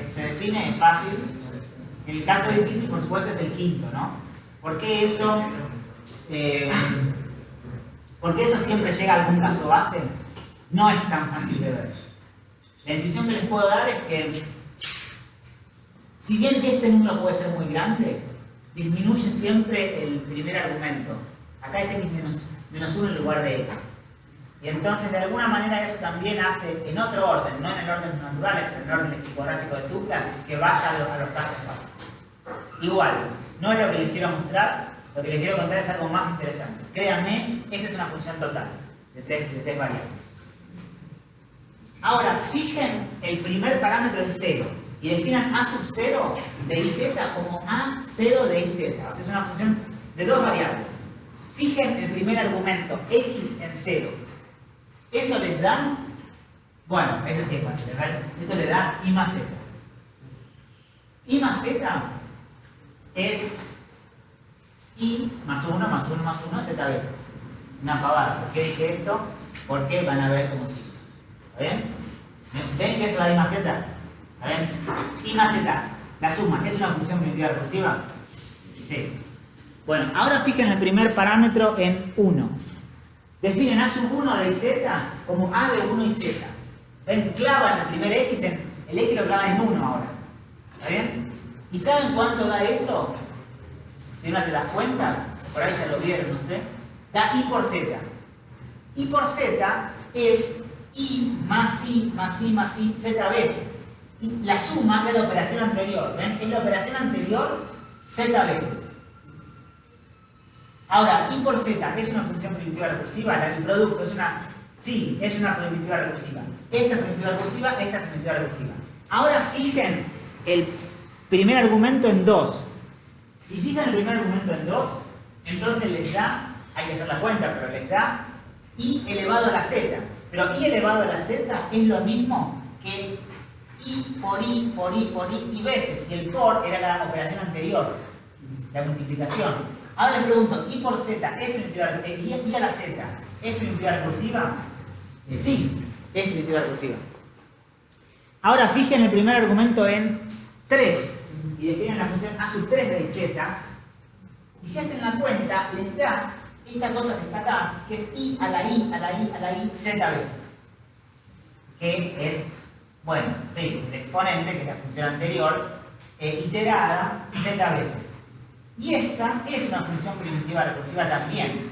se define, es fácil. El caso difícil, por supuesto, es el quinto, ¿no? ¿Por qué eso? Porque eso siempre llega a algún caso base, no es tan fácil de ver. La intuición que les puedo dar es que, si bien este número puede ser muy grande, disminuye siempre el primer argumento. Acá es x menos 1 en lugar de x. Y entonces, de alguna manera, eso también hace, en otro orden, no en el orden naturales, pero en el orden lexicográfico de tuplas, que vaya a los casos básicos. Igual, no es lo que les quiero mostrar. Lo que les quiero contar es algo más interesante. Créanme, esta es una función total de tres variables. Ahora, fijen el primer parámetro en 0 y definan a sub 0 de iz como a0 de iz. O sea, es una función de dos variables. Fijen el primer argumento, x en 0. Eso les da, bueno, eso sí es fácil, ¿verdad? Eso le da i más z. I más z es i más 1 más 1 más 1 z veces. Una pavada. ¿Por qué dije esto? Porque van a ver cómo sigue. ¿Está bien? ¿Ven que eso da i más z? ¿Está bien? I más z, la suma, ¿es una función primitiva recursiva? Sí. Bueno, ahora fijen el primer parámetro en 1. Definen a sub 1 de iz como a de 1 y z. ¿Ven? Clavan el primer x el x lo clavan en 1 ahora. ¿Está bien? ¿Y saben cuánto da eso? Si uno hace las cuentas, por ahí ya lo vieron, no sé, da i por z. I por z es i más i más i más i z veces. Y la suma es la operación anterior, ¿ven? Es la operación anterior z veces. Ahora, i por z es una función primitiva recursiva, el producto es una... Sí, es una primitiva recursiva. Esta es primitiva recursiva, esta es primitiva recursiva. Ahora fijen el primer argumento en 2. Si fijan el primer argumento en 2, entonces les da, hay que hacer la cuenta, pero les da i elevado a la z. Pero i elevado a la z es lo mismo que i por i, por i, por i y veces. Y el por era la operación anterior, la multiplicación. Ahora le pregunto, i por z es primitiva recursiva, i a la z es primitiva recursiva. Sí, es primitiva recursiva. Ahora fijen el primer argumento en 3 y definen la función a sub 3 de z. Y si hacen la cuenta, les da esta cosa que está acá, que es i a la i, a la i, a la i, z veces. Que es, bueno, sí, el exponente, que es la función anterior, iterada z veces. Y esta es una función primitiva recursiva también.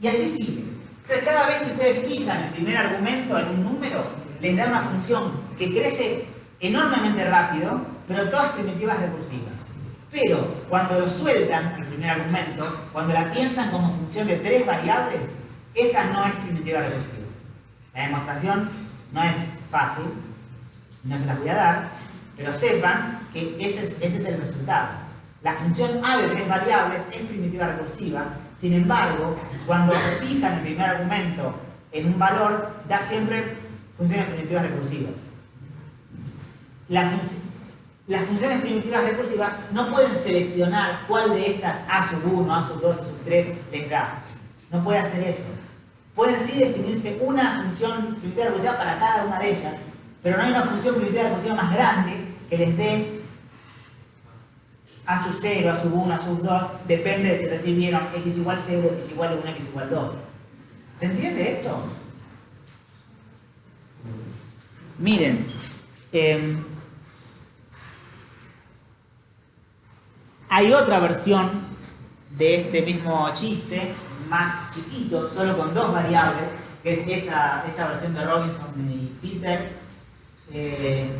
Y así sigue. Entonces, cada vez que ustedes fijan el primer argumento en un número, les da una función que crece enormemente rápido, pero todas primitivas recursivas. Pero cuando lo sueltan, el primer argumento, cuando la piensan como función de 3 variables, esa no es primitiva recursiva. La demostración no es fácil, no se las voy a dar, pero sepan que ese es el resultado. La función a de 3 variables es primitiva recursiva, sin embargo, cuando se fijan el primer argumento en un valor, da siempre funciones primitivas recursivas. Las funciones primitivas recursivas no pueden seleccionar cuál de estas a sub 1, a sub 2, a sub 3 les da. No puede hacer eso. Pueden sí definirse una función primitiva recursiva para cada una de ellas, pero no hay una función primitiva recursiva más grande que les dé a sub 0, a sub 1, a sub 2, depende de si recibieron x igual 0, x igual 1, x igual 2. ¿Se entiende esto? Miren, hay otra versión de este mismo chiste, más chiquito, solo con 2 variables, que es esa versión de Robinson y Peter, que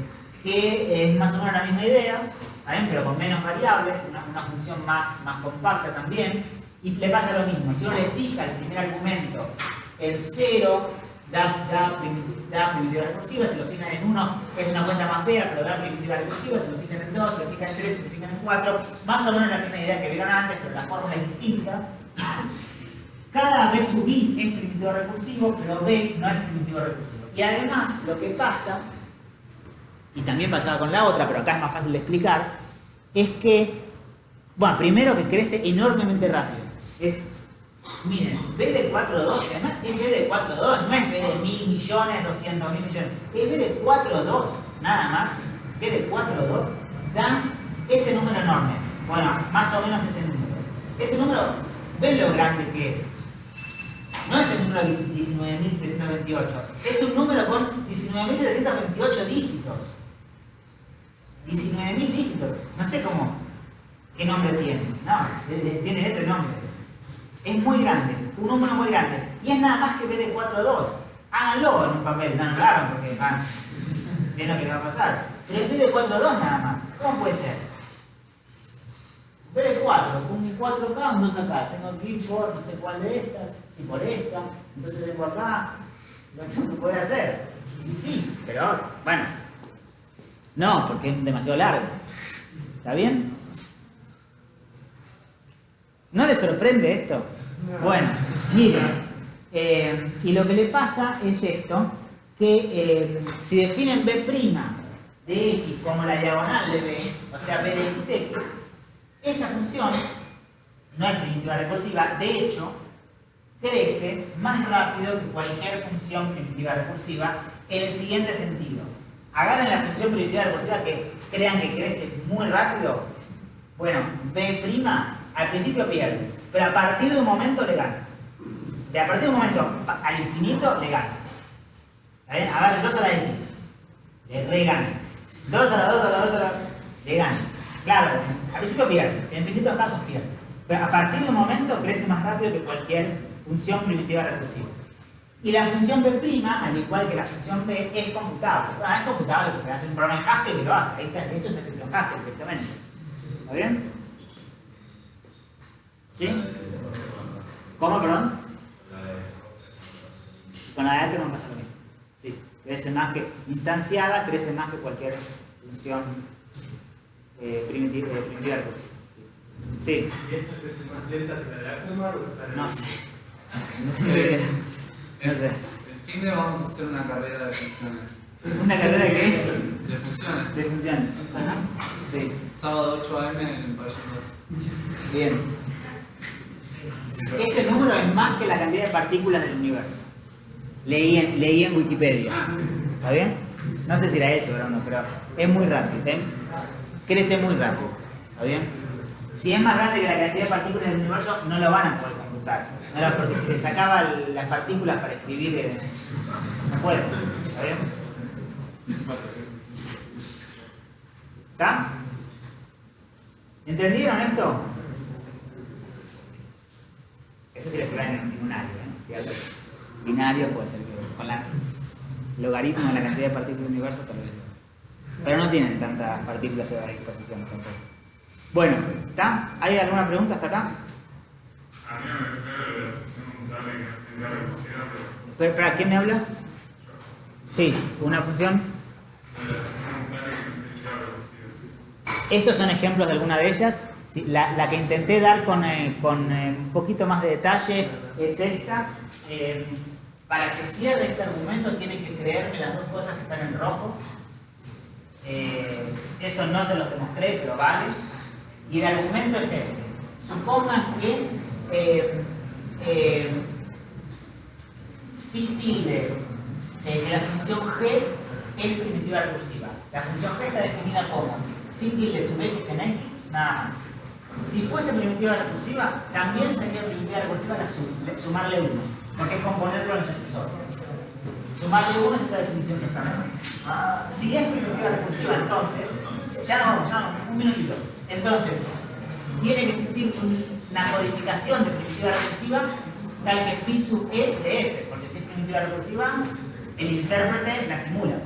es más o menos la misma idea, ¿saben? Pero con menos variables, una función más compacta también, y le pasa lo mismo. Si uno le fija el primer argumento, el 0 da primitiva recursiva, si lo fijan en 1 es una cuenta más fea, pero da primitiva recursiva, si lo fijan en 2, si lo fijan en 3, si lo fijan en 4, más o menos la misma idea que vieron antes, pero la fórmula es distinta. Cada vez su i es primitivo recursivo, pero b no es primitivo recursivo. Y además, lo que pasa, y también pasaba con la otra, pero acá es más fácil de explicar, es que, bueno, primero que crece enormemente rápido. Miren, b de 4,2, que además es b de 4,2, no es b de 1.000 millones, 200.000 millones, es b de 4,2, nada más. B de 4,2 da ese número enorme. Bueno, más o menos ese número. Ese número, ven lo grande que es. No es el número 19.728, es un número con 19.728 dígitos. 19.000 dígitos. No sé qué nombre tiene. No, tiene ese nombre. Es muy grande, un número muy grande. Y es nada más que b de 4,2. Háganlo en un papel, no lo hagan porque es lo que va a pasar. Pero es b de 4,2 nada más. ¿Cómo puede ser? B de 4, con un 4 acá, un 2 acá. Tengo que ir por no sé cuál de estas, si por esta, entonces vengo acá. Lo puede hacer. Y sí, pero bueno. No, porque es demasiado largo. ¿Está bien? ¿No les sorprende esto? No. Bueno, miren. Y lo que le pasa es esto, que si definen b' de x como la diagonal de b, o sea b de xx, esa función no es primitiva recursiva, de hecho, crece más rápido que cualquier función primitiva recursiva en el siguiente sentido. Agarren la función primitiva recursiva que crean que crece muy rápido. Bueno, b' al principio pierde, pero a partir de un momento le gana. A partir de un momento al infinito le gana. ¿Está bien? Agarren 2 a la x, le regana. 2 a la 2 a la 2 a la... le gana. Claro, al principio pierde, en infinitos casos pierde. Pero a partir de un momento crece más rápido que cualquier función primitiva recursiva. Y la función b', al igual que la función b, es computable. Bueno, es computable porque hace un programa en Haskell y lo hace. Ahí está, de hecho está escrito en Haskell directamente. ¿Está bien? ¿Sí? ¿Cómo, perdón? Con la de Ackermann pasa lo mismo. Sí, crece más que instanciada, crece más que cualquier función primitiva recursiva. Sí. ¿Y esta crece más lenta que la de Ackermann o está? No sé. No sé. El fin de vamos a hacer una carrera de funciones. ¿Una carrera de qué? De funciones. De funciones. Ajá. Sí. Sábado 8 AM en el pabellón 2. Bien. Ese número es más que la cantidad de partículas del universo. Leí en Wikipedia. ¿Está bien? No sé si era eso, pero es muy rápido. Crece muy rápido. ¿Está bien? Si es más grande que la cantidad de partículas del universo, no lo van a poder computar. No, porque si le sacaba las partículas para escribir, no puede. ¿Está bien? ¿Está? ¿Entendieron esto? Eso sí lo escriban en binario, Si algo binario puede ser que con la logaritmo de la cantidad de partículas del universo tal vez. Pero no tienen tantas partículas a disposición tampoco. Bueno, ¿está? ¿Hay alguna pregunta hasta acá? A mí me refiero de la función mutable que no tiene velocidad, ¿Pero para quién me habla? Sí, una función. de la función mutable que no tiene velocidad. Estos son ejemplos de alguna de ellas. Sí, la que intenté dar con un poquito más de detalle es esta. Para que cierre este argumento tienen que creerme las dos cosas que están en rojo. Eso no se los demostré, pero vale. Y el argumento es este. Supongan que phi tilde de la función g es primitiva recursiva. La función g está definida como phi tilde sub x en x, nada más. Si fuese primitiva recursiva, también sería primitiva recursiva sumarle 1, porque es componerlo en el sucesor. Sumarle 1 es esta definición que está acá. Si es primitiva recursiva, entonces, ya no, un minutito. Entonces, tiene que existir una codificación de primitiva recursiva tal que phi sub e de f, porque si es primitiva recursiva, el intérprete la simula.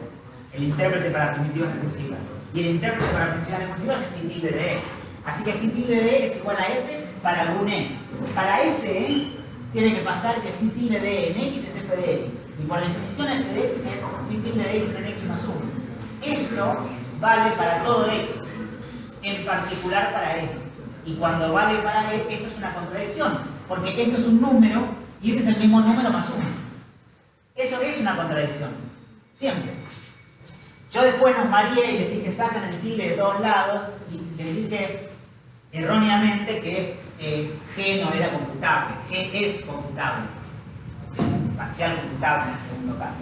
El intérprete para primitivas recursivas. Y el intérprete para primitivas recursivas es phi tilde de e. Así que phi tilde de e es igual a f para algún e. Para ese e, tiene que pasar que phi tilde de e en x es f de x. Y por definición f de x es phi tilde de x en x más 1. Esto vale para todo x, en particular para e. Y cuando vale para e, esto es una contradicción, porque esto es un número y este es el mismo número más 1. Eso es una contradicción, siempre. Yo después nos mareé y les dije sacan el tilde de todos lados y les dije erróneamente que g no era computable. G es computable, parcial computable en el segundo caso,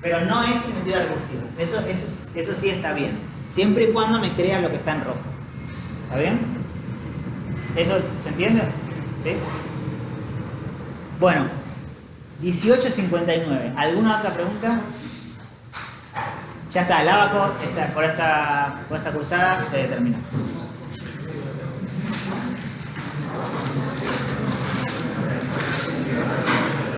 pero no es primitiva recursiva. Eso sí está bien, siempre y cuando me crean lo que está en rojo. ¿Está bien? ¿Eso se entiende? ¿Sí? Bueno, 18:59. ¿Alguna otra pregunta? Ya está, el ábaco por esta cursada se terminó.